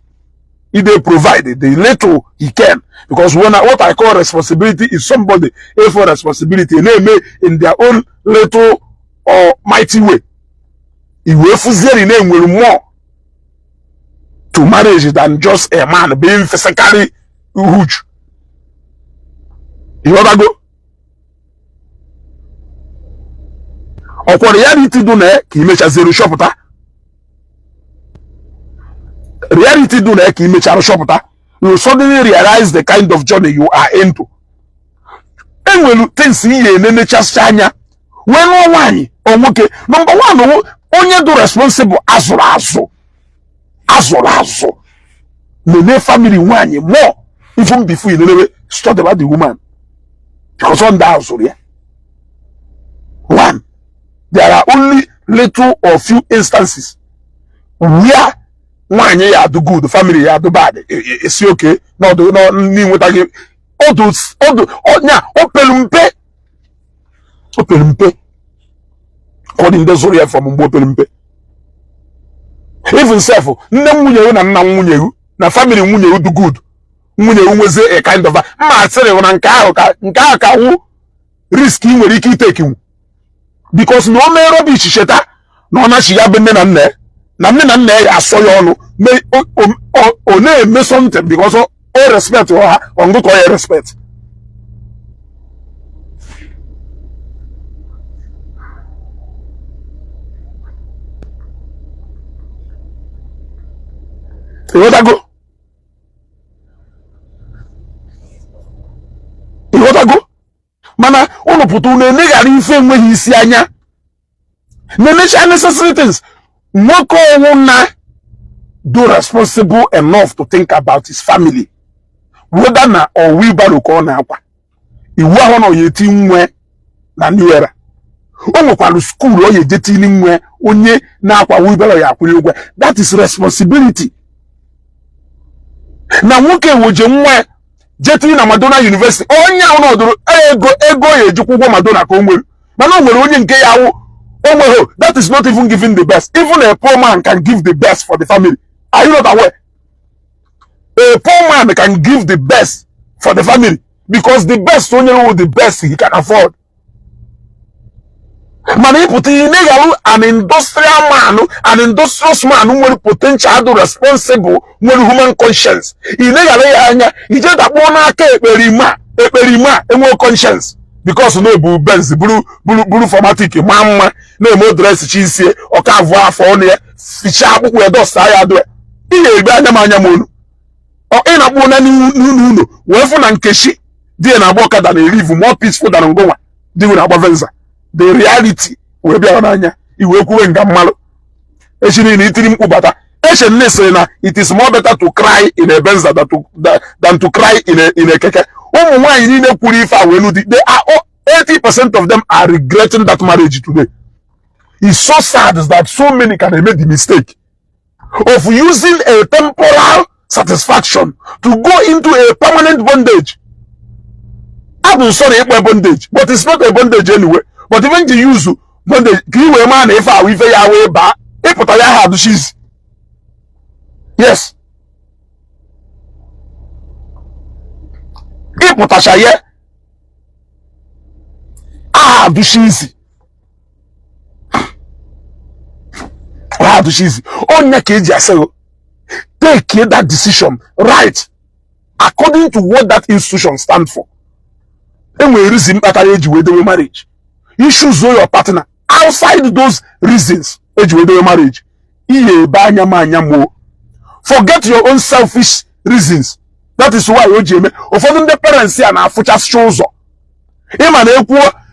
Speaker 3: If they provide the little he can, because what I call responsibility is somebody for responsibility and they may in their own little or mighty way. If we name will more to marriage than just a man being physically huge. You wanna go? Or for reality do ne ki make a zero shop ta. Reality do like image shop, you suddenly realize the kind of journey you are into. And when you think see nature's chanya, when one okay, number one, only do responsible as. The family one more even before you never start about the woman. Because on that also, yeah. One, there are only little or few instances where one ya do good, the family ya do bad. It's okay. No, ni what I give. Opelumpe. According to Zoria from Opelumpe. Even self, na family munye do good. Munye umweze a kind of ma sere nka wu risk you will take you. Because no me rubbish sheta, no na shi ya benne na nne. Na me na nne ya so yo no me me something because all respect or on go call respect. You want to go? Mana ono putu ne negari ife enweghị isi anya. Nenecha necessary things. Nwoko wuna do responsible enough to think about his family. Whether na or wheelbarrow ko na akwa. Iwu ahụ na oyeti nwe na new era. Onwe kwalu school oye jeti ni nwe onye na akwa wheelbarrow ya akwụli ụgwọ. That is responsibility. Na nwoke woje nwe jeti na Madonna University. Onye ahụ na odoro ego ya ejikwa ụgwọ Madonna ka o nwere. Mana o nwere onye nke ya awụ. That is not even giving the best. Even a poor man can give the best for the family. Are you not aware? A poor man can give the best for the family because the best only with the best he can afford. Man, put in an industrial man, an industrious man who will potential to responsible with human conscience. He just a more conscience. Because no Benz, blue formatic, mamma, no more dress cheese, or carve for only fish up where those I do. He will be a man. or in a bona no, wherever Nankeshi, dear Naboka than a live more peaceful than Ngoa, doing Abavenza. The reality will be on you will go and Gamalo. Actually, in Italy, Ubata. Actually, listen, it is more better to cry in a benza than to cry in a keke. Oh, why you need a purifier when they are 80% of them are regretting that marriage today. It's so sad that so many can make the mistake of using a temporal satisfaction to go into a permanent bondage. I'm sorry, it's a bondage, but it's not a bondage anyway. But even to use bondage, man, if I will away back, if I have she's yes. If I have she's take that decision right according to what that institution stands for. And we reason that age with the marriage. You choose your partner outside those reasons. Age with the marriage. Forget your own selfish reasons. That is why OJM. Of the parents here now for just shows up.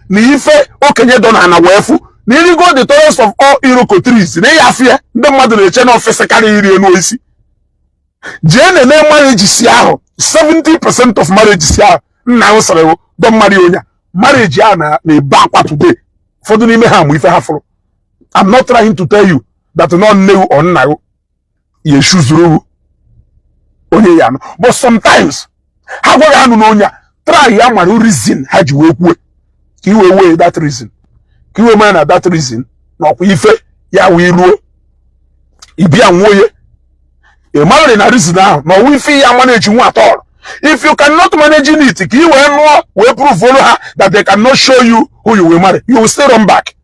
Speaker 3: Ni ife okenye don na wefu ni go the tallest of all iroko trees na ya fear ndị mmadụ na-eche na ofese karịa iri enu isi jene na marriage si ahụ 70% of marriage si ahụ nna usere don marry onya marriage ya na ebe akwa today fodu n'ime ha mu ife ha furu. I'm not trying to tell you that no new or nna yo ye shuzuru onye ya no, but sometimes ha gwa ya no onya try ya mara reason ha ji we kwu kiwe way that reason kiwe man at that reason na kwa ife ya we ruo ibi anwoye e marry na reason now no we fi ya manage nwa at all. If you cannot manage it kiwe no we prove follow her that they cannot show you who you will marry, you will still run back.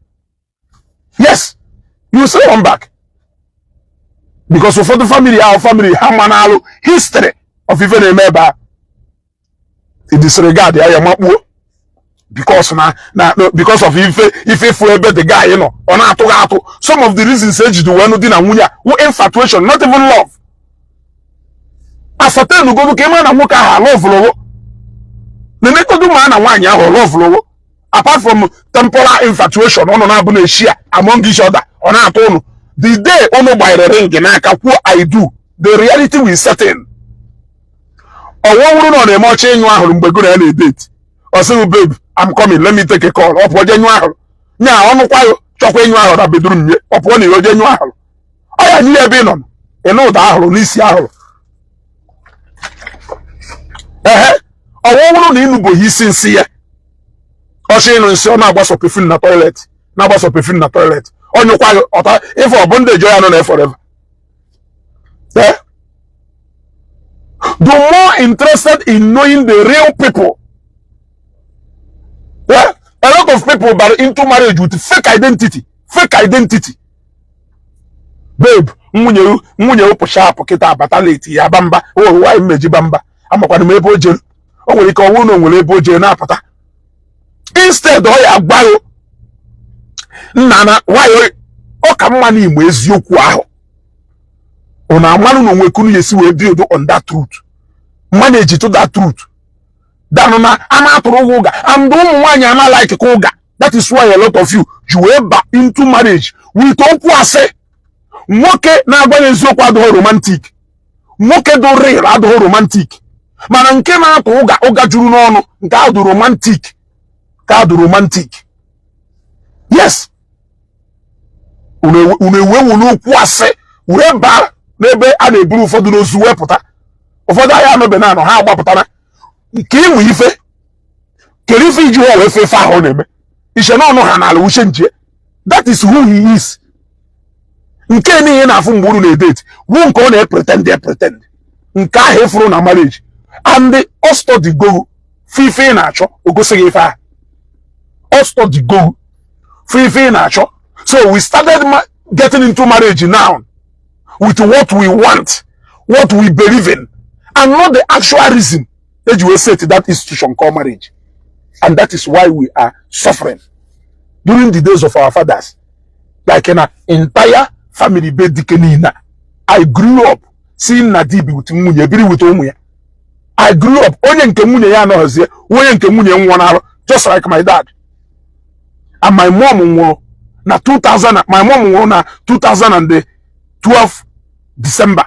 Speaker 3: Yes, you will still run back because for the family, our family hamanalo history of even a member disregard ya mapu. Because because of if we bet the guy, you know, on atu. Some of the reasons age do one din and who infatuation, not even love. As a ten go to Keman and Muka love low. The make do man and one or love low. Apart from temporal infatuation on abune share among each other on atu. The day ono by the ring and I do, the reality will set in. Or one run on a much in one date. Or say, babe, I'm coming, let me take a call. Up what January. Now, I'm quite chocolate you out of the bedroom upon your January. I never been on. You know that this year. I won't even be sincere. Or she knows now was a perfume in the toilet. Now was a perfume in the toilet. On your quiet, if a bondage, I don't know forever. Yeah? The more interested in knowing the real people. Yeah? A lot of people are into marriage with fake identity. Fake identity. Babe, munye pusha kita bataleti ya bamba. Oh, why meji bamba? I'm a mebo jail. Oh, we call one on lebo jail na pata. Instead, oh, ya bayo. Nana, why? Oh, come on, you mwezi yoku aho. Ona manu no mwekunu yesi we build on that truth. Manage to that truth. Danona, I'm out of Woga. I'm doing one I'm like Koga. That is why a lot of you ever into marriage. We talk say Moke na gwen zo kwa do romantic. Moke do real ado romantic. Mana nke na to oga juru no no nke ado romantic. Ka do romantic. Yes. Unewe no kwa say we ba na ebe a na eburu fodu no zu wepụta. Ofoda ya no be na no ha agbapụta. Kimu ife kerifi ju o we fa ho neme ise no no hanala wo chenje. That is who he is. Nke ni na afu mburu na date wo nko na pretend nke a hefuru na marriage and the osto the go fifi na acho ogosigi fa osto the go fifi na acho. So we started getting into marriage now with what we want, what we believe in, and not the actual reason that you will say to that institution called marriage. And that is why we are suffering. During the days of our fathers, like an entire family, I grew up seeing Nadibi with nwunye biri with ụmụ ya. I grew up onye nke nwunye ya anọghịzie, onye nke nwunye nwụrụ just like my dad. And my mom nwụrụ na 2000, my mom nwụrụ na 2012 December.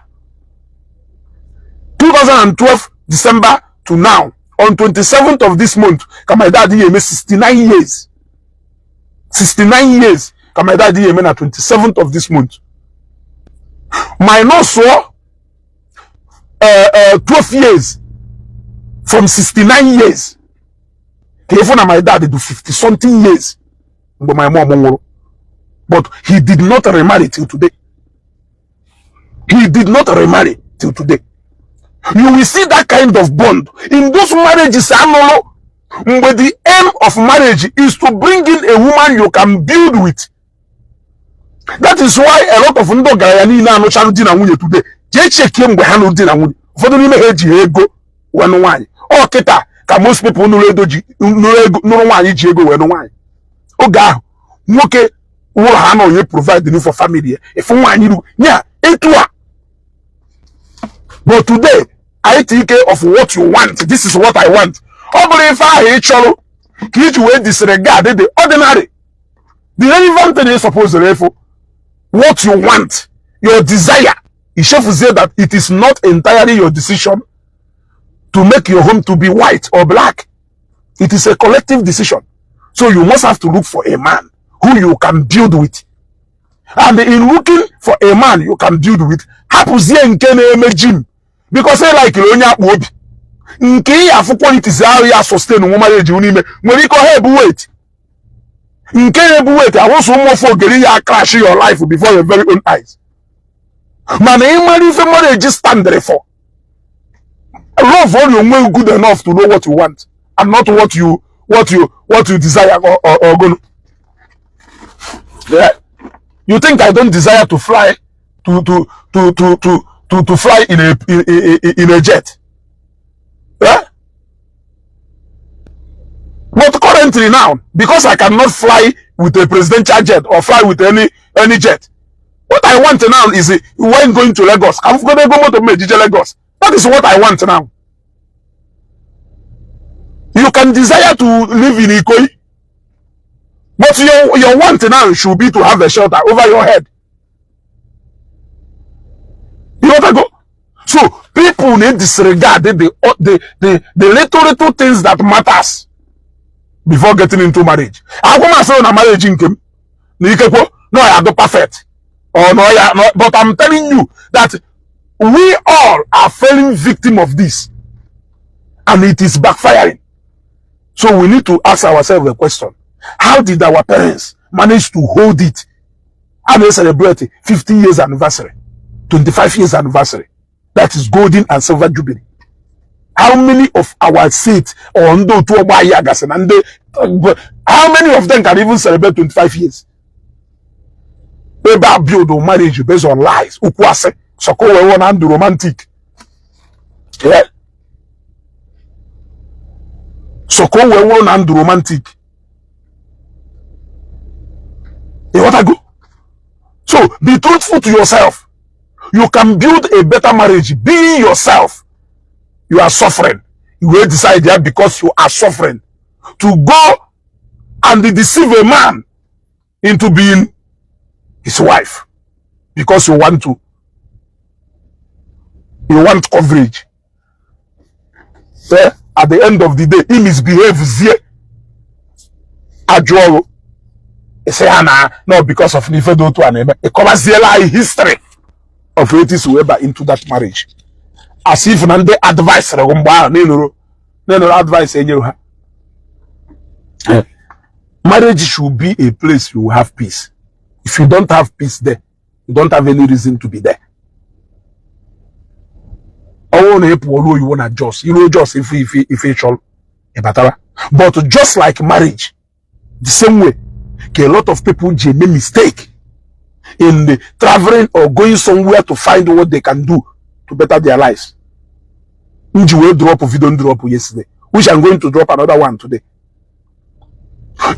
Speaker 3: 2012 December to now, on 27th of this month, my dad here 69 years. 69 years. My dad here na 27th of this month. My nurse 12 years. From 69 years. Even my dad do 50 something years. But my mom, but he did not remarry till today. He did not remarry till today. You will see that kind of bond in those marriages. But the aim of marriage is to bring in a woman you can build with. That is why a lot of ndo garayani na no chanu di na nwunye today. Je check him ha no di na nwunye. Fodo ni me eji ego we no nwanyi. O kita ka most people no edoji no ego no nwanyi ji ego we no nwanyi. Oga ahụ nwoke wo ha no ye provide the for family. If nwanyi ru nya etu a. But today I take care of what you want. This is what I want. Obere if I chọrọ ka iji wee disregard the ordinary. The relevant thing is supposed to what you want, your desire. Ishefu said that it is not entirely your decision to make your home to be white or black. It is a collective decision. So you must have to look for a man who you can build with. And in looking for a man you can build with, happens here in Kenya because they like Lonya. Nke ya for qualities are ya sustain marriage unime when you have weight. Nke weight I want some more for getting ya crash your life before your very own eyes. Man, marry for marriage just stand there for. Love all you know good enough to know what you want and not what you desire or go. Yeah. You think I don't desire to fly to fly in a jet? Yeah? But currently now, because I cannot fly with a presidential jet or fly with any jet, what I want now is when going to Lagos, I'm going to go to Medjije Lagos. That is what I want now. You can desire to live in Ikoyi, but your want now should be to have a shelter over your head. You want to go? So people need disregard the little things that matters before getting into marriage. I want to say on a marriage income, no, I am perfect. Or no, but I'm telling you that we all are falling victim of this, and it is backfiring. So we need to ask ourselves a question: how did our parents manage to hold it and they celebrate 50 years anniversary, 25 years anniversary? That is golden and silver jubilee. How many of our seats or how many of them can even celebrate 25 years? They build a marriage based on lies. So we want to romantic. Yeah. So we want to romantic. You want to go? So be truthful to yourself. You can build a better marriage. Be yourself. You are suffering. You will decide that because you are suffering to go and deceive a man into being his wife because you want coverage. Yeah? At the end of the day, he misbehaves here. Ajoro. He say, no, because of Nifedo to an it covers the history of rates Weber into that marriage. As if none the advice advice marriage should be a place you have peace. If you don't have peace there, you don't have any reason to be there. You want to adjust. You know, just if it's all but just like marriage, the same way, a lot of people make mistake in the traveling or going somewhere to find what they can do to better their lives. You will drop if you don't drop yesterday, which I'm going to drop another one today.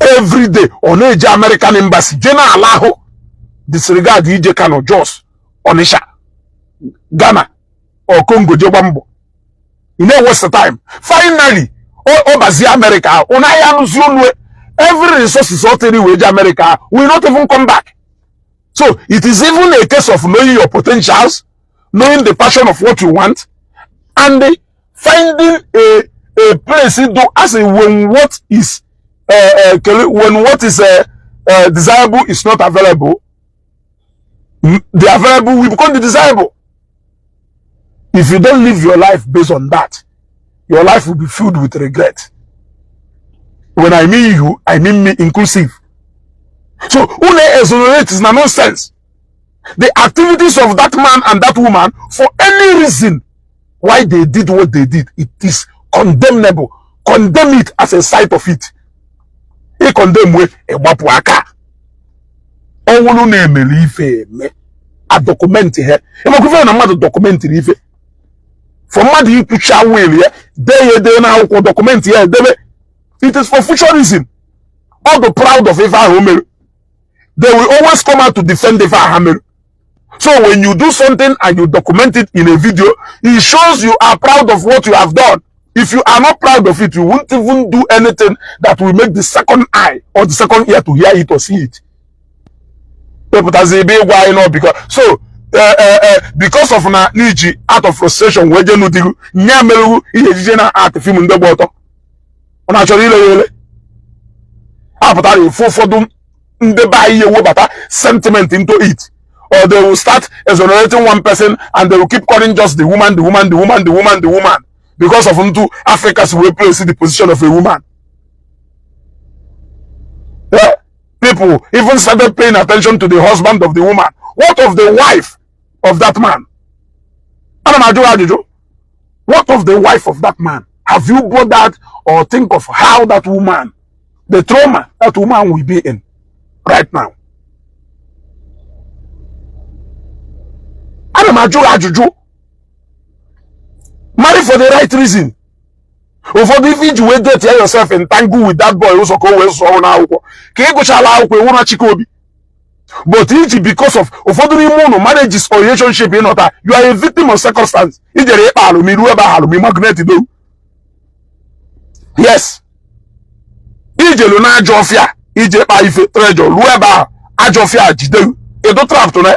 Speaker 3: Every day on the American embassy, General disregard EJ Kano, Jos, Onisha, Ghana, or Congo jebambo. You know what's the time? Finally, all America, every resource is already with America will not even come back. So it is even a case of knowing your potentials, knowing the passion of what you want, and finding a place into as a when what is desirable is not available, the available will become the desirable. If you don't live your life based on that, your life will be filled with regret. When I mean you, I mean me inclusive. So, une exonerate is nonsense. The activities of that man and that woman, for any reason why they did what they did, it is condemnable. Condemn it as a side of it. He condemn with a wapuaka. Owunu na-emeli ife eme a document here. Ema kufe na mmadụ document ife. For mmadụ ikwucha will ya, dey na akwụkwọ document ya debe. It is for future reason. All the proud of Ifa Homer, they will always come out to defend Ifa Homer. So when you do something and you document it in a video, it shows you are proud of what you have done. If you are not proud of it, you won't even do anything that will make the second eye or the second ear to hear it or see it. Because so because of na Ichie out of frustration, we just no nyamelu ihe na art film ndo boto. Ona chori ile apatari for ndị ba ihe webata sentiment into it, or they will start exonerating one person and they will keep calling just the woman because of into Africa's way place the position of a woman. People even started paying attention to the husband of the woman. What of the wife of that man? What of the wife of that man? Have you bothered or think of how that woman, the trauma that woman will be in right now? Marry for the right reason. Or for the if you wait tell yourself entangle with that boy also go well so now. But Ichie, because of marriages or relationship, you are a victim of circumstance. Yes. Ichie luna jofia, Ichie pa ife treasure, lueba ajofia jide. E do trap to ne.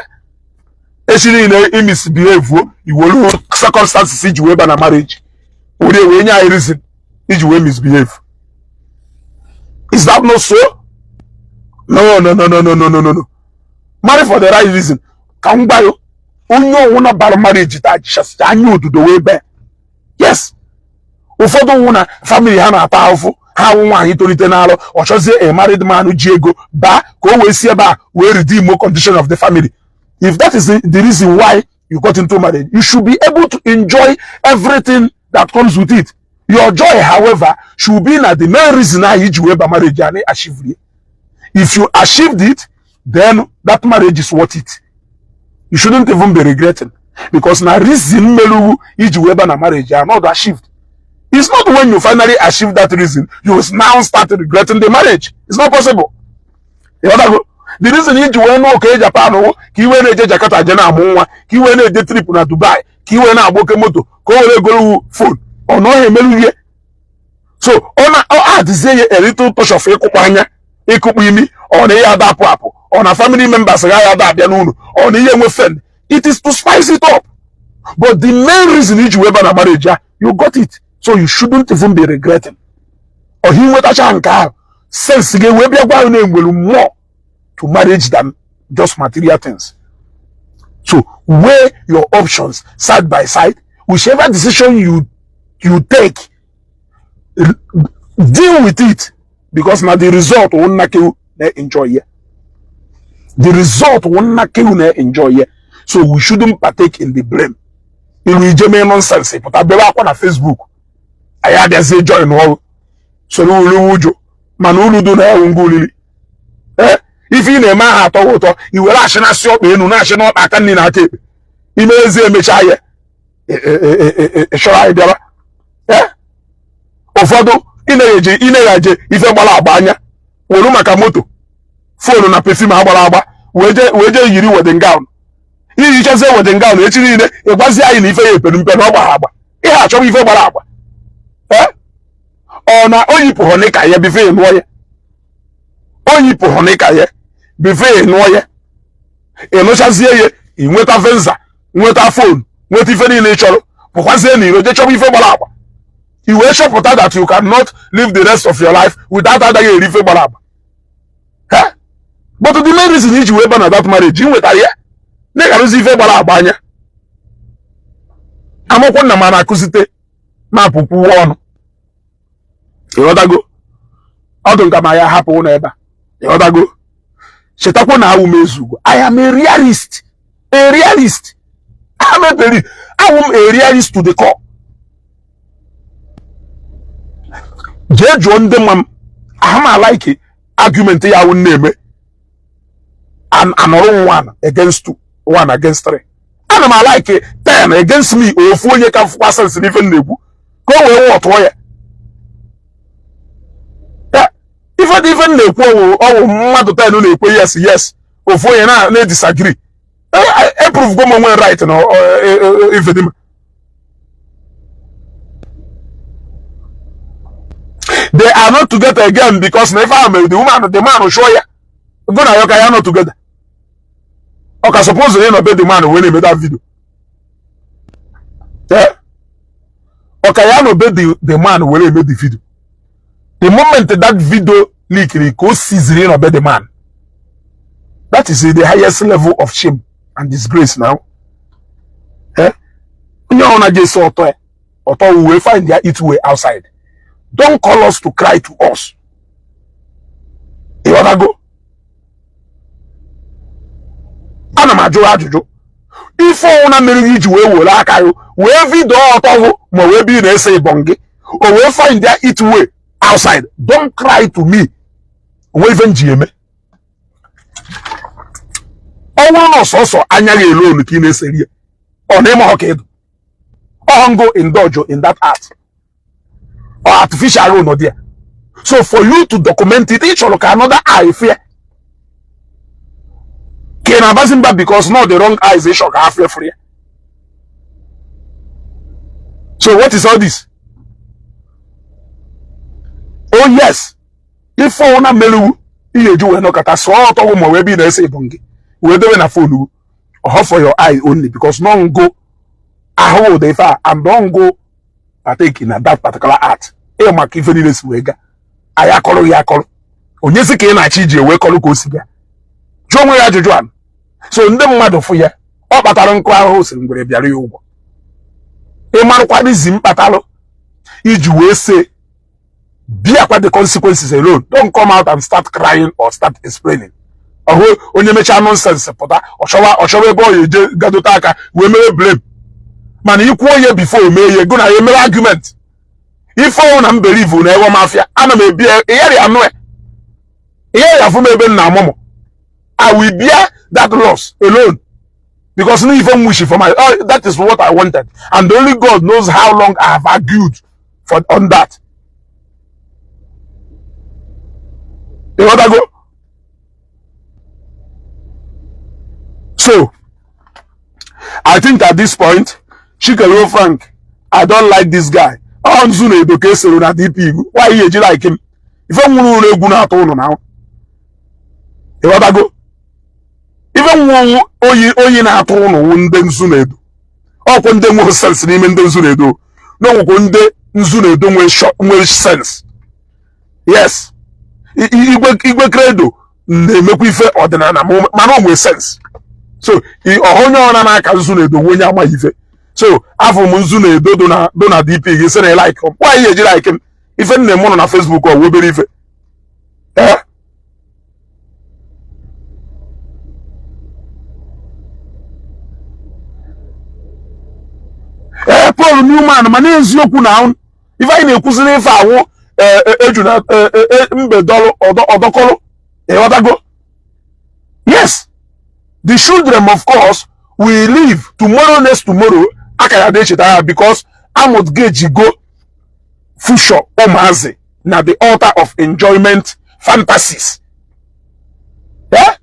Speaker 3: Eshiri ne misbehave, you will circumstances Ichie weba na marriage. Ode we nya reason Ichie we misbehave. Is that not so? No. Marry for the right reason. Can buy you? Unyo wona bar marriage that just anyo do the way back. Yes. Ufodo wona family ha na powerful. Ha won he to retenalo or just say a married man who jego ba ko we see ba we redeem more condition of the family. If that is the reason why you got into marriage, you should be able to enjoy everything that comes with it. Your joy, however, should be na the main reason why you ba marriage and achieve it. If you achieved it, then that marriage is worth it. You shouldn't even be regretting, because na reason melu Ichie na marriage are not achieved. It's not when you finally achieve that reason you will now start regretting the marriage. It's not possible. The reason Ichie no okay Japan o ki we na Jakarta je na amunwa ki we na de trip na Dubai ki we na aboke moto ko we go phone or no emelu here. So ona say a little touch of ekupanya ekupimi on a adapu on a family members on a friend. It is to spice it up. But the main reason Ichie na marriage, you got it. So you shouldn't even be regretting. Or he would actually sense more to marriage than just material things. So weigh your options side by side. Whichever decision you take, deal with it, because now the result will not you enjoy it. The result will not kill you enjoy it. So we shouldn't partake in the blame. It will be nonsense. But I be on Facebook. I had a say join all. So no Manulu do na unguli. If you name my heart or you will ask us your national attending at it. He may say Mechaye. Sure idea. Ofodo ineje ife gbala abanya. Wolu maka moto. Phone na perfume agbala agba. Weje yiri wedding gown. He just say what in Ghana, it was the in if you put Penobaba. He had to be for Baraba. Eh? Or now only Pohonica, ye be fair, no, only Pohonica, ye be fair, no, ye. And no chance here, in what a venza, what a phone, what if any nature, but once any, you just be for Baraba. You will show that you cannot live the rest of your life without other you live for Baraba. Eh? But the main reason is you were born at that marriage, you were here. Nigga, don't see Baraba. I'm not going to man accusate my pupu one. You want to go? I don't come here happy on ever. You want to go? Shetako na umezugo. I am a realist. A realist. I am a realist to the core. Judge on them, I like it. Argument I will name it. And another one against two, one against three. And I like it 10 against me. Or 4 years can pass even nebu. Go away what way. Even the oh mother tell you yes. Or 4 years now they disagree. I prove go my right now. If they are not together again because never the woman the man will show you. Go now you are not together. Okay, suppose you know the man when he made that video. Yeah. Okay, you know the man when he made the video. The moment that video leak, he goes seasoning obey the man. That is the highest level of shame and disgrace now. Eh? When you want to just sort of, we will find their it way outside. Don't call us to cry to us. You wanna go? Ana majo ajuju. If una meriri juwe wo la kayo, we video otowo mo we bi na say bonge. Or we find their it way outside. Don't cry to me. We even GM. Owo so anya ye alone ki na say. O na mo hokedo. O go indulge in that art. Or artificial road no there. So for you to document it, each other another eye fear. Can I pass him back because not the wrong eyes they shock half free. So what is all this? Oh yes. If for una melu, you do no kata so to mo we be na say bongi. We do na phone or for your eye only because none go I hold the far and don't go partake in that particular art. E ma ki feni les wega. Ayakolo yakolo. Onye si ke na chije we kolo ko siga. Jonwe ya jujuan. So ndị mmadụ fụ ya ọ kpatara nkụ ahụ siri ngwere bịara ya ụgwọ. Ị marụkwa dizi mkpatalụ iji wee say biakwa the consequences alone. Don't come out and start crying or start explaining. Ọhụ onye mecha nonsense pụta ọchọwa ebe ọ ya gadota aka wee mere blame. Mana ikwu onye before mee ihe go na ya mere argument. Ife ọnwụ na mbelieve na ewe mafia ana m ebi ịyarị anụ ịyarị afụ m ebe nna amụmụ. I will bear that loss alone because no even wish for my that is what I wanted and only God knows how long I have argued on that. You want to go? So I think at this point, Chikelo Frank, I don't like this guy. Why you like him? If I'm going to go now, you want to go? Even one oyi na atụ ụnụ ndị nzu na-edo ọkwụ ndị nwe sense n'ime ndị nzu na-edo n'ọkwụ ndị nzu na-edo nwe sense. Yes, igwe credo na-emekwa ife ọdịnala mana o nwe sense. So onye ọra n'aka nzu na-edo onye amaghị ife. So afọ m nzu na-edo do na DP gị sị na like why you eji like ife nne m nọ na Facebook ọ webere ife. Paul Newman ma na-eziokwu na ife anyị na-ekwuziri ife awụ eju na mbe dọlụ ọdọkọlụ ịghọtago. Yes, the children of course will live tomorrow next tomorrow akara de cheta because amot geji go future ụmụazị na the altar of enjoyment fantasies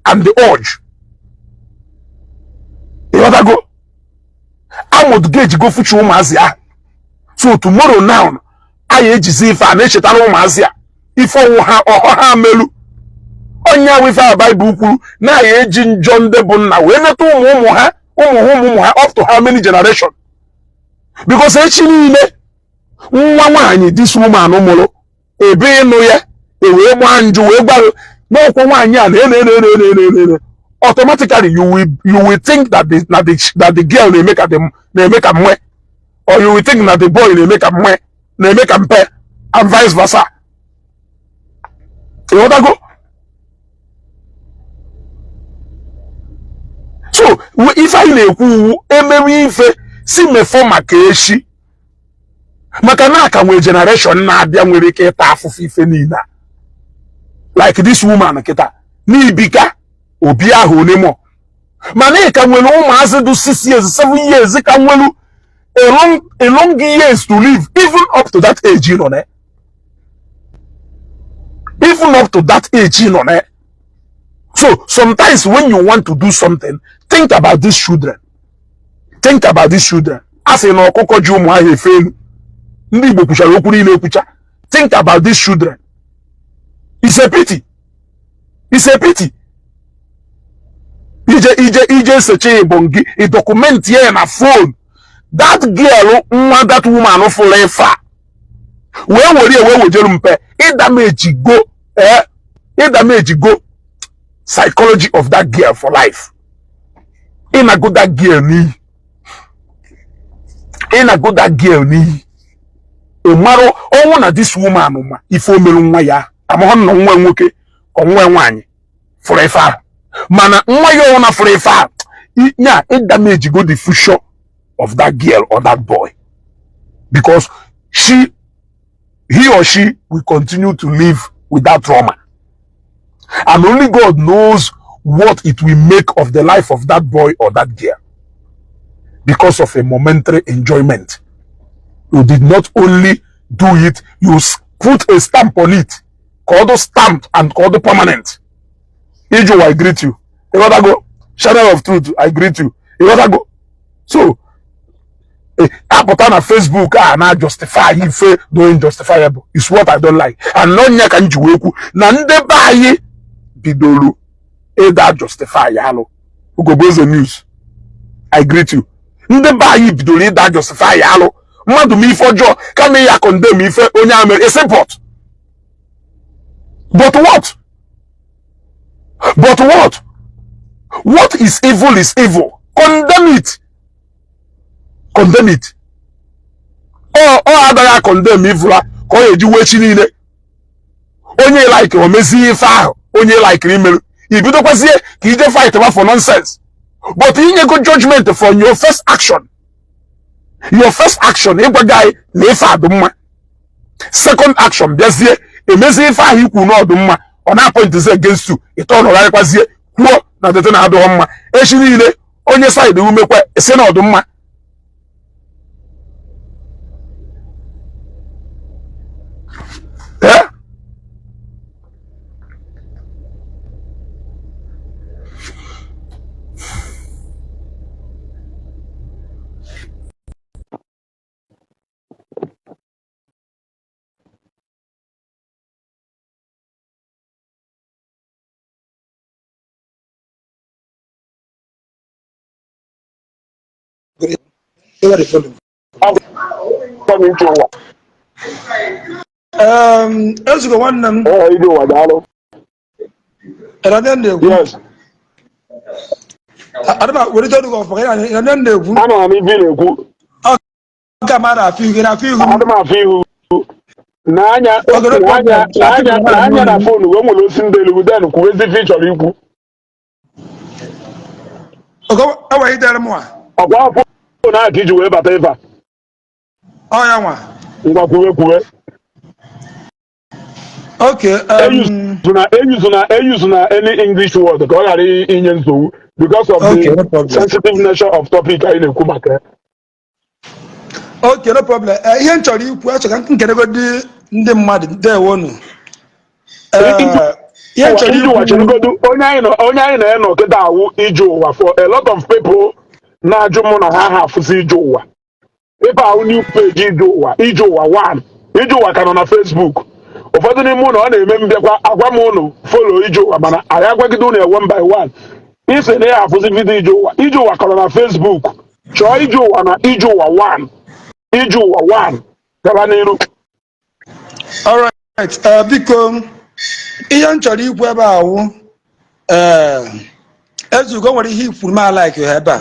Speaker 3: and the urge. You gotta go. I would gauge go for Chumazia. So tomorrow now, I ejizi if an echetano mazia. If I ha melu. Onya with our Bible, na ejin John de Bonna. We met up to how many generations? Because actually, this woman no more. Ebe no ya. Ewe manju we no automatically you will think that the girl they make a mwe, or you will think that the boy they make a mwe, they make a pair, and vice versa. You want to go? So if I know who emewi si me form akeshi makana ka we generation na abia nwere ke ta afufu ife niile like this woman kita ni bika obi ahu ne mo mana ka nwere ụmụazị do 6 years 7 years ka nwelu a long years to live even up to that age, you know, even up to that age, you know. So sometimes when you want to do something, think about these children. Think about these children. As in think about these children. It's a pity. It's a pity. Ije search bongi, a document here in a phone. That girl, that woman of forever. Where would you pay? It damage go, it damage go. Psychology of that girl for life. In a good that girl ni. In a good that girl ni. Omaro, oh one of this woman, if you me ya, I'm on no one okay, or one forever. Mana, why you forever? Yeah, it damage go the future of that girl or that boy, because he or she will continue to live with that trauma, and only God knows what it will make of the life of that boy or that girl because of a momentary enjoyment. You did not only do it, you put a stamp on it, called the stamp and called the permanent. Ijo, I greet you. You gotta go. Channel of Truth, I greet you. You gotta go. So, I put on a Facebook and I justify if doing justifiable. It's what I don't like. And no nya kan juweku. Nande bayi bidolu. That justify yalo. Ugo the news. I greet you. Nde bayi bidolu that justify yalo. Madu mi for joy. Kame ya condemn me for onya amer. It's import. But what? But what? What is evil is evil. Condemn it. Condemn it. Or other condemn evil. Call you waiting only like or messy file. Only like email. If you don't see you don't fight about for nonsense. But in a good judgment from your first action. Your first action, a guy, nefa. Second action, there's here a messy file he could not do on that point is against you. It all right was here. Na the thing I do on on your side, you make a sen of the yeah.
Speaker 4: Let's go one them.
Speaker 3: Oh, you do what, Dalo?
Speaker 4: And then they
Speaker 3: Yes.
Speaker 4: I don't know what you do for and then they
Speaker 3: I know I'm even good.
Speaker 4: come out. I feel
Speaker 3: I don't feel. Nanya na phone when we listen to the then who is the feature you.
Speaker 4: go away there more.
Speaker 3: Ọgwa phone na kiji we bata eva.
Speaker 4: Oh yeah one.
Speaker 3: Ngwa kuwe.
Speaker 4: Okay.
Speaker 3: Use any English word because I Indian so because of
Speaker 4: okay,
Speaker 3: the
Speaker 4: no
Speaker 3: sensitive nature of topic I in Kumaka.
Speaker 4: Okay, no problem. Here in Chori, you can get a good the mud there one.
Speaker 3: Yeah, Chori, you watch and go do Onya no get for a lot of people na-ajụ m na ha hafụzi ije ụwa ebe ahụ new page ije ụwa 1 ije ụwa ka nọ na Facebook ụfọdụ n'ime ụlọ ọ na-eme mbịakwa agwa m ụnụ folo ije ụwa mana anyị agwagide ụnụ 1 by 1 ise na ya hafụzi vidio ije ụwa kọrọ na Facebook chọọ ije ụwa na ije ụwa 1 ije ụwa 1 gaba n'iru.
Speaker 4: Alright, biko ihe m chọrọ ikwu ebe ahụ Ezugo nwere ihe ikwuru ma like ebe a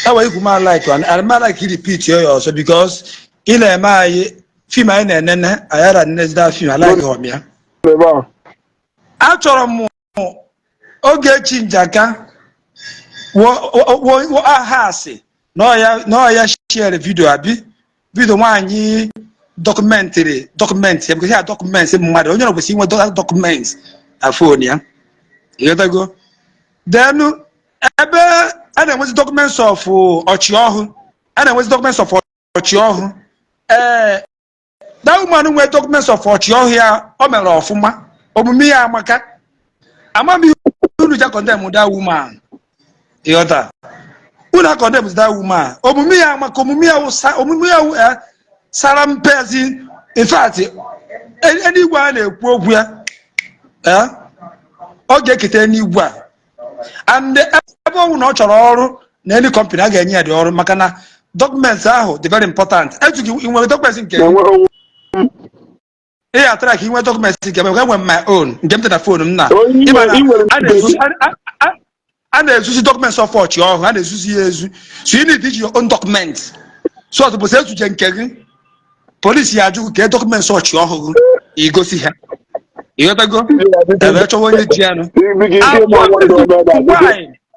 Speaker 4: ewe ikwu ma like and ma like repeat ya ọzọ because ị na-eme anyị fim anyị na-enene ayara nnezida fim like ọmịa achọrọ m oge echi njaka wo aha asị na ọya share video abi video nwaanyị documentary because ya documents mmadụ onye kwesịrị inwe documents na phone ya ịghọtago then ebe a na-enwezi documents of ọchịọhụ that woman nwere documents of ọchịọhụ ya o mere ọfụma omume ya amaka amamihe unu ja condemn that woman ịghọta unu condemn that woman omume ya amaka omume ya sara mpezi in fact enigwe a na-ekwu okwu ya ọ ga-ekete n'igwe a and ebe ọnwụ na ọ chọrọ ọrụ na any company a ga-enye ya dị ọrụ maka na documents ahụ dị very important etughị inwere documents nke ị atara ka inwe documents nke enwe my own nke m dị na phone m na a na-ezuzi documents of ọchịọhụ a na-ezuzi ya ezu so you need your own documents so ọ bụ ezuche nke gị polisi ya ajụ ka documents ọchịọhụ igosi ha ịghọtago ebe chọwa onye ji anụ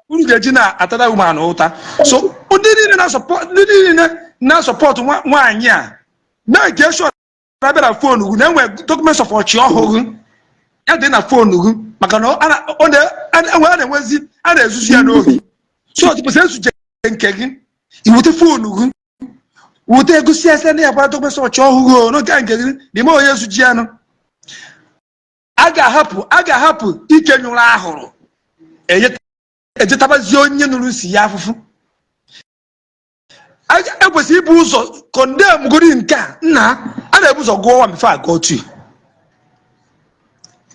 Speaker 4: unu ga-eji na-atada woman ụta so ndị niile na-asọpọtụ nwaanyị a na-ege shọ na-abịa na fonu gị na-enwe documents of ọchịọhụ ya dị na fonu gị maka na a na-ezuzu ya n'ohi so ọtụpụsị ezuche nke gị iwute fonu gị wute egosi ese na ya gbara documents ọchịọhụ n'oge nke gị n'ime onye ezuji anụ a ga-ahapụ ike nyụrụ ahụrụ ejetabazi onye nụrụ si ya afụfụ ekwesịrị ibu ụzọ condemn gori nke a nna a na-ebu ụzọ gụọ 1 before I go 2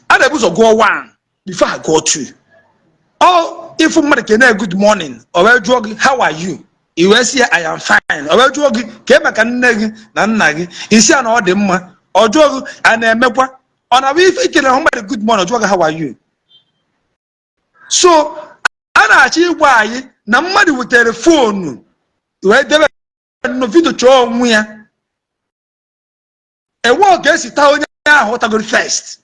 Speaker 4: a na-ebu ụzọ gụọ 1 before I go 2 ọ ifu mmadụ ka na good morning ọ wee jụọ gị how are you i wee sị I am fine ọ wee jụọ gị ka maka nne gị na nna gị isi a na ọ dị mma ọ jụọ gị a na-emekwa ọ na-abụ ife ikele hụ mmadụ good morning ọ jụọ gị how are you so a na-achọ ịgwa anyị na mmadụ wetere fonu wee debe vidio chọọ onwe ya ewe ọ ga-esi taa onye ahụ tagoro first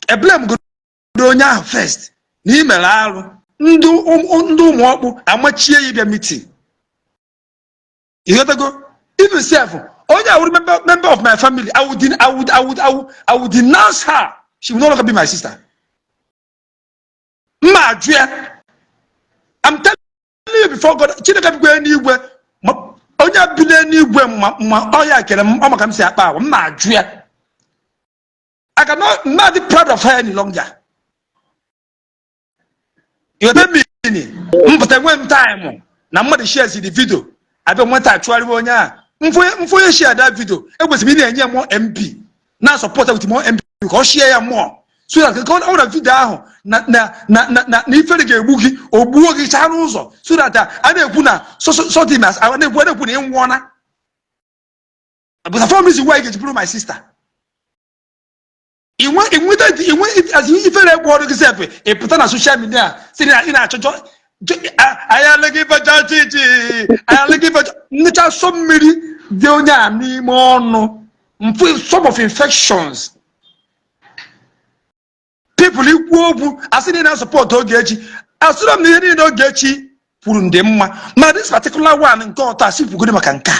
Speaker 4: eblem goro onye ahụ first na imere arụ ndị ụmụ ọkpụ amachie ya ịbịa meeting ịghọtago even self onye awụrụ member of my family I would denounce her. She will no longer be my sister. Ma Julia, I'm telling you before God, Chineke bigwe n'igwe, onye bile n'igwe ma oya kere mama kam si akpa ma Julia. I cannot not be proud of her any longer. You tell me, but when time na mmadụ shares the video, I be want to actually onya. Mfoye share that video. It was me na more MP. Now support with more MP because share more. So that God all the video ahụ na ife dị ga-egbu gị ogbuo gị chaa n'ụzọ so that a na-ekwu na sotimas a na-ekwu na ịnwụọna. But for me why you get my sister. Inwe as ife na-egbu ọrụ gị sef ị pụta na social media si na ị na-achọjọ I looking for Chichi. I looking for nature so many donya ni mono. Some of infections. People who as in support Ogechi. As soon as they no Gechi Purundema. Now this particular one in God as if we go makanka.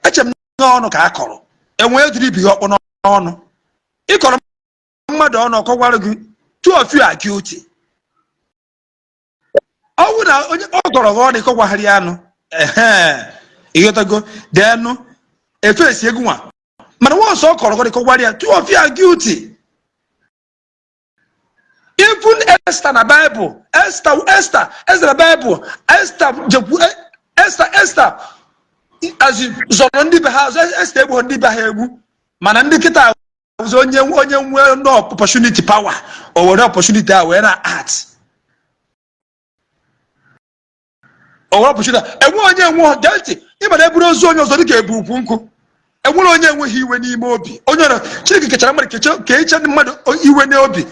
Speaker 4: Achem no kakoro. And where did he be up on? Economy Madonna Kowalagu. 2 of you are guilty. Oh, now, oh, they call Wahariano. You got to go there. No, a face, you go. But one so called Waria, 2 of you are guilty. If even Esther na Bible, Esther na Bible, Esther as zọrọ ndị be ha Esther egbu ndị be ha egbu mana ndị kịta onye nwe no opportunity power o were opportunity a were na art o were opportunity enwe onye nwe delti ịmana eburu ozu onye ọzọ dịka ebu ukwu nkụ enwere onye enweghị iwe n'ime obi onye ọrụ Chineke kechara mmadụ ka eche ndị mmadụ iwe n'obi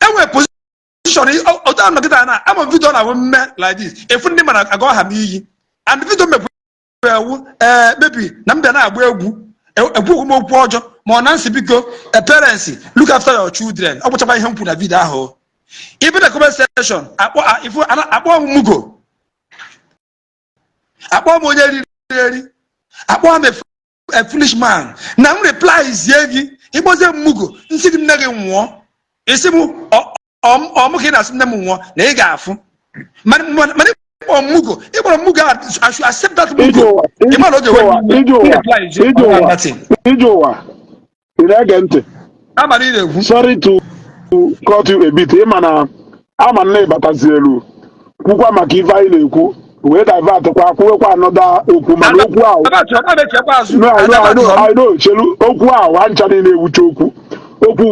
Speaker 4: enwe position otu anọ kịta na ama video na mme like this efu ndị mana agọ ha m iyi and video mepụ ewu maybe na mbịa na-agba egwu okwu ọjọọ ma ọ na nsị biko parents look after your children ọ bụchakwa ihe mkpu na video ahụ ibe na comment section akpọ mugo akpọ m onye riri eri akpọ m a foolish man na m reply zie gị igbozie mugo nsị gị nne gị nwụọ isi m ọmụ ka ị na-asị nne m nwụọ na ị ga-afụ mana mugo ịkpọrọ mugo I should accept that mugo ịma na oge
Speaker 3: Ijeụwa ị na-ege ntị
Speaker 4: amara ị na-ekwu
Speaker 3: sorry to cut you a bit ịma na ama nna ịbatazi elu kwukwa maka ife anyị na-ekwu wee divert kwa kwuwekwa anọda okwu mana okwu ahụ I know chelu okwu ahụ ha ncha niile ewuche okwu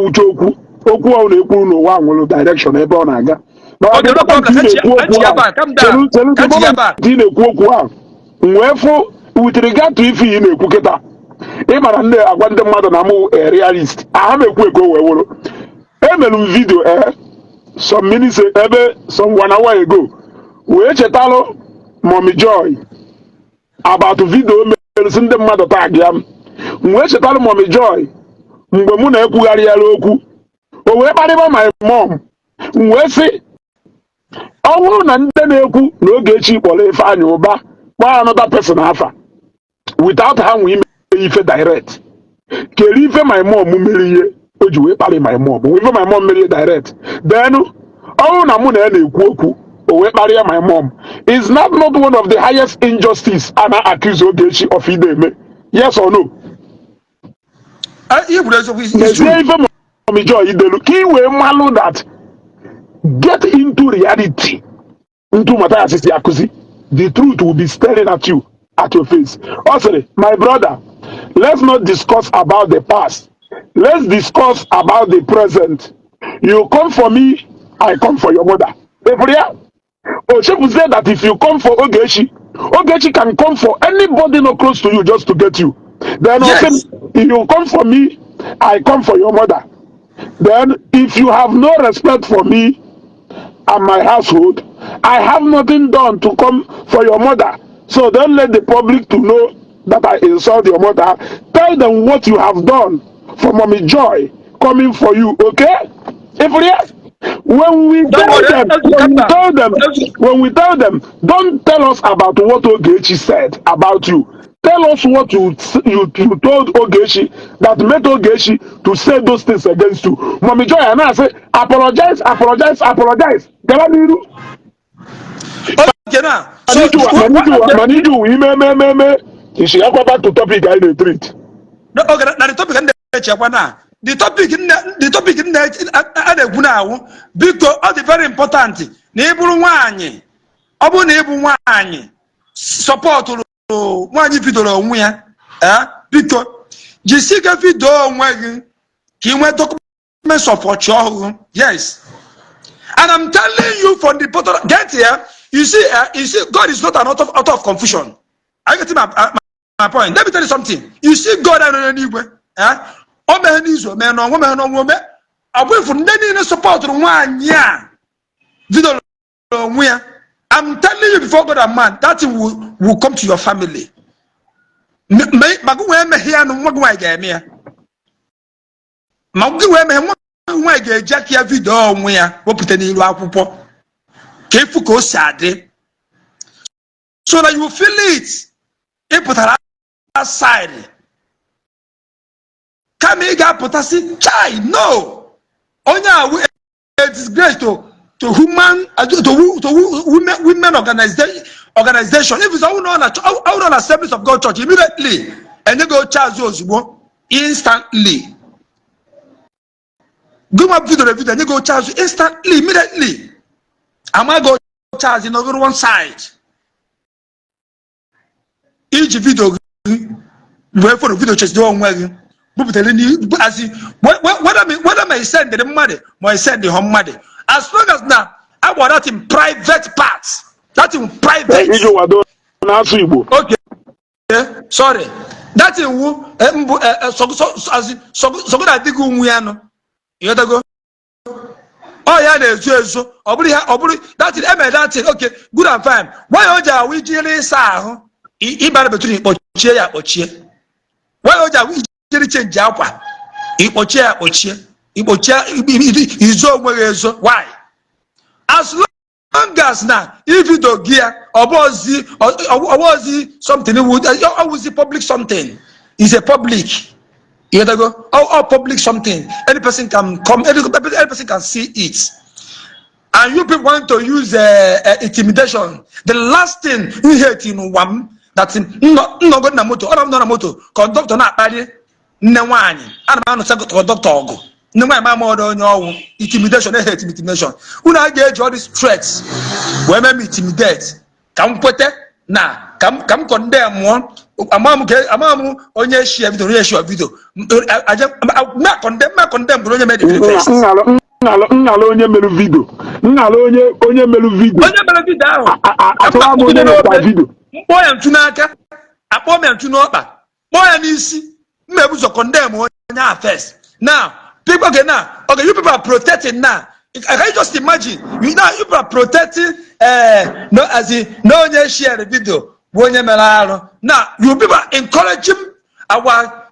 Speaker 3: wuche okwu ahụ na-ekwu n'ụwa nwere direction ebe ọ na-aga ị na-ekwu okwu ahụ wee fụ with regard to ife ị na-ekwu kịta ị mara ndị agwa ndị mmadụ na mụ realist aha m ekwu ego wee wụrụ emere m vidio some minutes ebe some 1 hour ago wee chetalụ Mommy Joy about video mere si ndị mmadụ tag ya m wee chetalụ Mommy Joy mgbe mụ na-ekwugharị ya okwu o wee kparịba my mom wee sị ọ bụrụ na ndị na-ekwu na Ogechi kpọrọ Ifeanyị Ụba kpọọ another person afa without ha nwe ime ife direct kere ife my mom mere ihe o ji wee kparị my mom ife my mom mere direct then ọ bụrụ na mụ na ya na-ekwu okwu o wee kparịa my mom is not one of the highest injustice a na-accuse Ogechi of ideme yes or no nezie ife Mommy Joy idelu ka ị wee malụ that get into reality into Matthias si akụzi the truth will be staring at you at your face. Also, my brother, let's not discuss about the past. Let's discuss about the present. You come for me, I come for your mother. Oshepu said that if you come for Ogechi, Ogechi can come for anybody not close to you just to get you. Then yes. If you come for me, I come for your mother. Then if you have no respect for me and my household, I have nothing done to come for your mother. So don't let the public to know that I insult your mother. Tell them what you have done for Mommy Joy coming for you, okay? When we tell them, don't tell us about what Ogechi said about you. Tell us what you told Ogechi that made Ogechi to say those things against you. Mommy Joy, and I say, apologize.
Speaker 4: Okay, now.
Speaker 3: So, Manidu, you should go back to topic I treat.
Speaker 4: No, okay, now the topic in the topic in the now because all the very important. Neighbor one, Abu neighbor one, support one video on because you see if you don't wagon, he went documents support your yes. And I'm telling you from the bottom, get here. You see, God is not an author of confusion. I get my point. Let me tell you something. You see, God anywhere. Oh man, is man, no woman, no woman. Away from any support one year. I'm telling you before God and man, that will come to your family. Maguwe here no magwa game. Maguwe me get Jackie video where what put any akwụkwọ. Kefuko sade. So that you feel it. It put her aside. Kamiga potasi chai no. Onya a disgrace to human to women organization. If it's all Assemblies of God Church immediately and they go charge those instantly. Go up video, and you go charge instantly, immediately. Am I go charge in over one side? Each video, where for the video just don't work. As whether may send the money, may send the home money. As long as now, I want that in private parts. That in private. Okay. Yeah, sorry. That in who so good I think you go. Oh yeah, there's so that is okay, good and fine. Why are we really sa iba between ochie ya ochie? Why are we really change akwa? Ochie ya ochie. Izo why? As long as now, if you don't gear or was something would always public something is a public. You gotta go or public something. Any person can come, any person can see it. And you people want to use intimidation. The last thing you hate in one that's not good na moto, or I'm not a moto, conductor not body, no one, and I'm not a conductor. No matter more than your intimidation, I hate intimidation. When I get all these threats, when I intimidate, come put it now, come condemn one. Amamu onye share video. I just not condemn, but only made the face.
Speaker 3: Ngalo onye melu video. Ngalo onye melu video.
Speaker 4: Onye melu video.
Speaker 3: Atwa onye melu video.
Speaker 4: Boy am tunaka. Apo me am tunopa. Boy am isi. Mmebu so condemn onye first. Now, people okay now. Okay, you people are protecting now. I can just imagine. You people are protecting no as in no onye share the video. Now you people encouraging our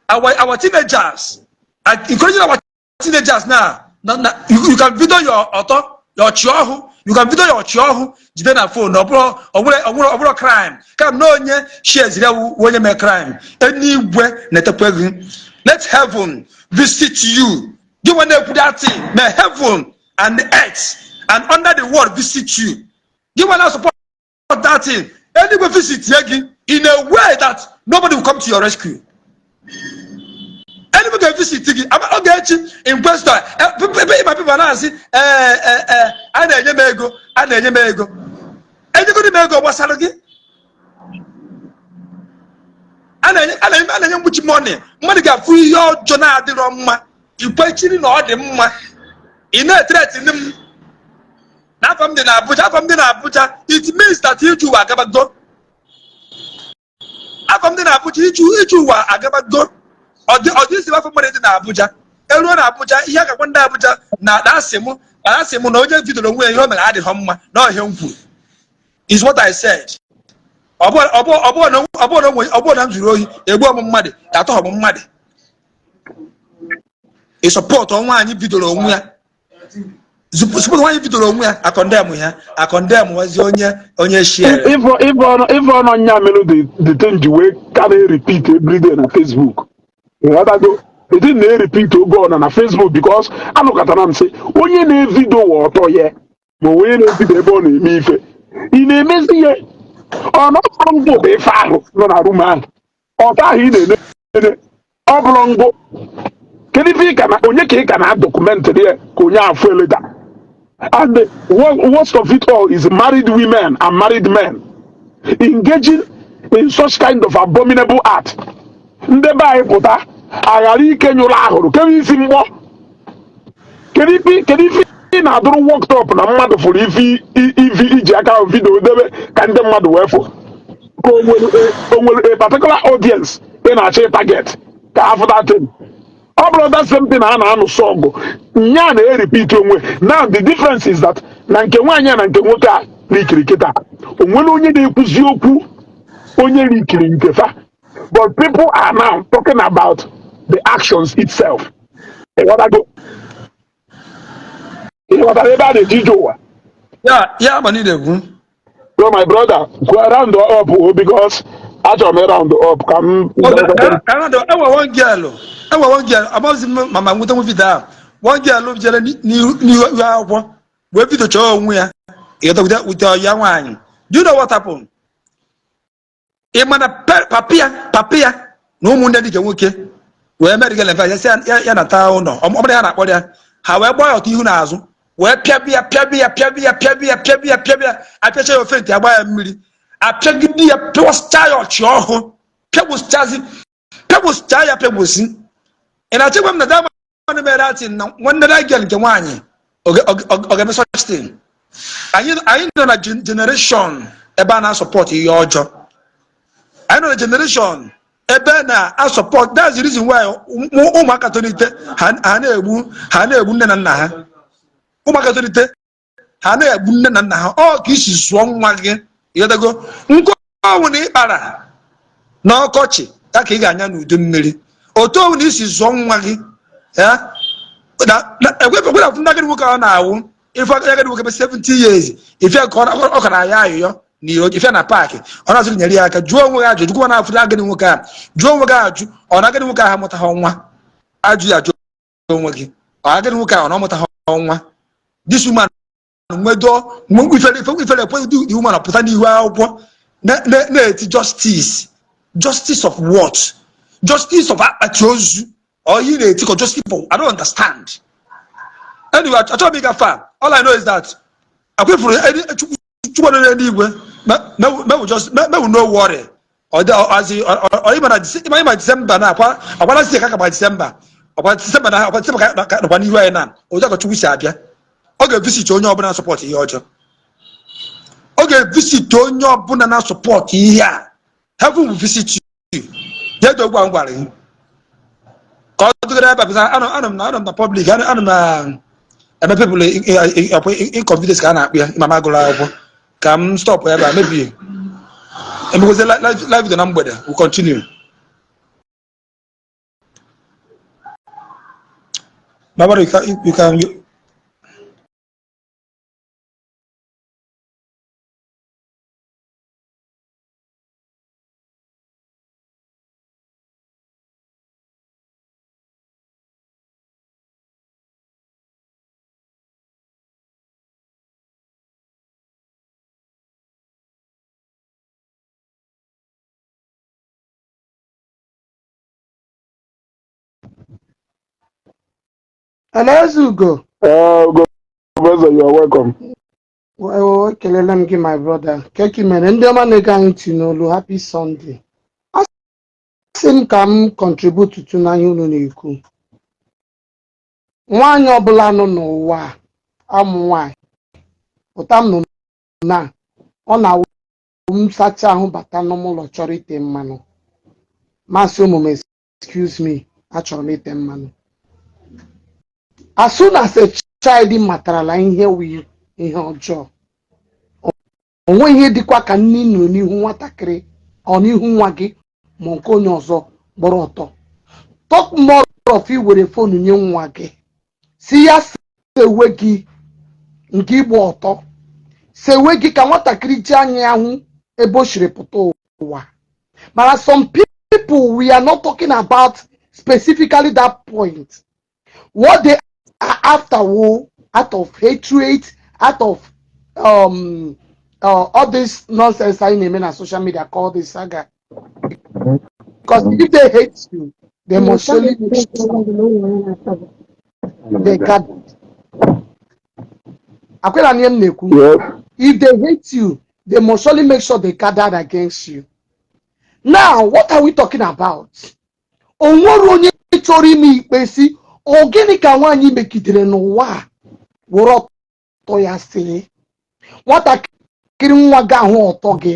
Speaker 4: teenagers, encouraging our teenagers now. You can video your child, you can video your child. You don't have phone or crime. Can no one shares when you make crime anywhere. Let heaven visit you. You want to put that thing. May heaven and the earth and under the world visit you. You want to support that thing. Anybody visit Yegi in a way that nobody will come to your rescue. Anybody can visit Yegi. I'm not getting in question. People are saying, I never go. Anybody may go. What's that again? I don't much money. Money got free your journal. The wrong man. You pay chilling all the money. In a threat in them. From the Abuja, it means that you two are going to go. From the Abuja, you are going to go. Or this is what from the Abuja. Everyone Abuja, Yakunda Abuja, now that's him. No video where you are at home, no helpful. Is what I said. A support on one video. Suppose why video I condemn here. I condemn was onye share.
Speaker 3: If on the thing the way can they repeat every day on Facebook. They didn't repeat to go on Facebook because I look at them and say, when you need video or yeah, but when you need video on me, in a messy or not from the file, not a woman. Or that he did oblongo. Can you think onye can have documented here? Konya later. And the worst of it all is married women and married men engaging in such kind of abominable act. Ndeba ipota agari kenyula ahuru. Can you see more? Can you na don't walked up na mmadụ for if iji aka video debe ka ndị mmadụ wee fụ. A particular audience in a target ka after that thing. All brother something I song. Nyana repeat now the difference is that nanke wanya nanke nwoka likirikita. Onwere onye na-ekwuzi okwu onye likiri nkefa. But people are now talking about the actions itself. What I go? What I about the Jijo?
Speaker 4: Yeah, man,
Speaker 3: so my brother, go around the up because I come around the up. Come.
Speaker 4: One girl. One girl. About Mama Muta with that. One girl loves Jelly. You are one. Where did the show where? You talk with your young one. Do you know what happened? A man, papia. No one that you can work. Where medical advice. I said, Yana town. I'm over there. ha wee gbaa ya ọtọ ihu n'azụ wee pịabịa apịacha ya ofenti agba ya mmiri apịagide ya pịwasịcha ya ọchị ọhụụ pịagbosi ya pịagbosi ị na-achịkwa m na dama mere atị na nwanne na gel nke nwaanyị ọ ga-eme such thing. Anyị nọ na generation ebe a na-asọpọt ihe ọjọọ. Anyị nọ na generation ebe na-asọpọt. That's the reason why ụmụaka tolite ha na-egbu nne na nna ha. Ụmụaka tolite ha na-egbu nne na nna ha. Ọ ka isi zụọ nwa gị ịghọtago nkụ ọnwụ na ịkpara n'ọkọchị ya ka ị ga-anya n'udu mmiri. Otu ọnwụ na isi zụọ nwa gị egwepegwere afụ ndagịrị nwoke ọ na-awụ ife agadi nwoke 70 years ife ka ọ ka na-aya ayụyọ n'iro ife na paakị ọ na-azụ nyere ya aka jụọ onwe gị ajụ jụkwa na afụ agadi nwoke a jụọ onwe gị ajụ ọ na agadi nwoke ahụ amụtaghị ọnwa ajụ ya jụọ onwe gị ọ agadi nwoke ahụ na ọ mụtaghị ọnwa this woman nwedo ifere ekwe dị woman pụta n'ihu akwụkwọ na-eti justice of what? Justice of akpati ozu or you na-eti ko justice for I don't understand. Anyway, I told me fan. All I know is that I quit for any igwe. Me no worry. Or even December na I want to see by December. About December na about ihu na. O ja ko chuwu si abia. O ga visit onye obuna support ihe ojo. O ga visit onye obuna na support ihe a. Heaven will visit you. Je do gwa ngware. Ko do ga ba bisa anam na public anam ebe people in confidence ka na akpia mama agụla akwụkwọ ka m stop ya ba maybe because live the number will continue. Baba you can
Speaker 5: Hello, Ugo.
Speaker 3: Brother, you are welcome.
Speaker 5: Well, let me give my brother. Keki man, and the man going to know. Happy Sunday. I think I'm contribute to na you no. One obula no wa. Am why. But I'm no na. Ona sacha hu bata no mo charity mano. Maso excuse me. Actually them mano. As soon as a child matara ihe wi ihe ọjọọ onwe ihe dịkwa ka nni nọ n'ihu nwatakịrị ọ n'ihu nwa gị ma nke onye ọzọ gbọrọ ọtọ talk more of iwere fonu nye nwa gị si ya sewe gị nke igbo ọtọ sewe gị ka nwatakịrị ji anya ahụ ebe o shiri pụta ụwa. But some people, we are not talking about specifically that point. What they after war, out of hatred, out of all this nonsense I name on social media call this saga. Because if they hate you, they must surely they got it. If they hate you, they must surely make sure they gathered against you. Now, what are we talking about? Ogini ka nwanyi mekidere n'ụwa woro to ya si nwatakịrị nwa ga ahụ ọtọ gị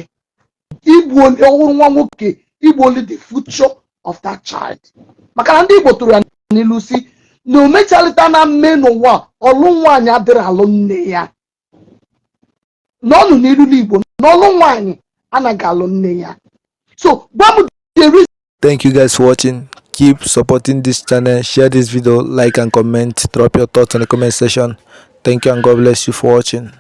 Speaker 5: igbu ọhụrụ nwa nwoke igbu only the future of that child maka na ndị Igbo tụrụ ya n'ilu si na omechalita na mme n'ụwa ọlụ nwaanyị adịrị alụ nne ya n'ọnụ n'ilu n'Igbo n'ọlụ nwaanyị anaghị alụ nne ya. So
Speaker 6: thank you guys for watching. Keep supporting this channel, share this video, like and comment, drop your thoughts in the comment section. Thank you and God bless you for watching.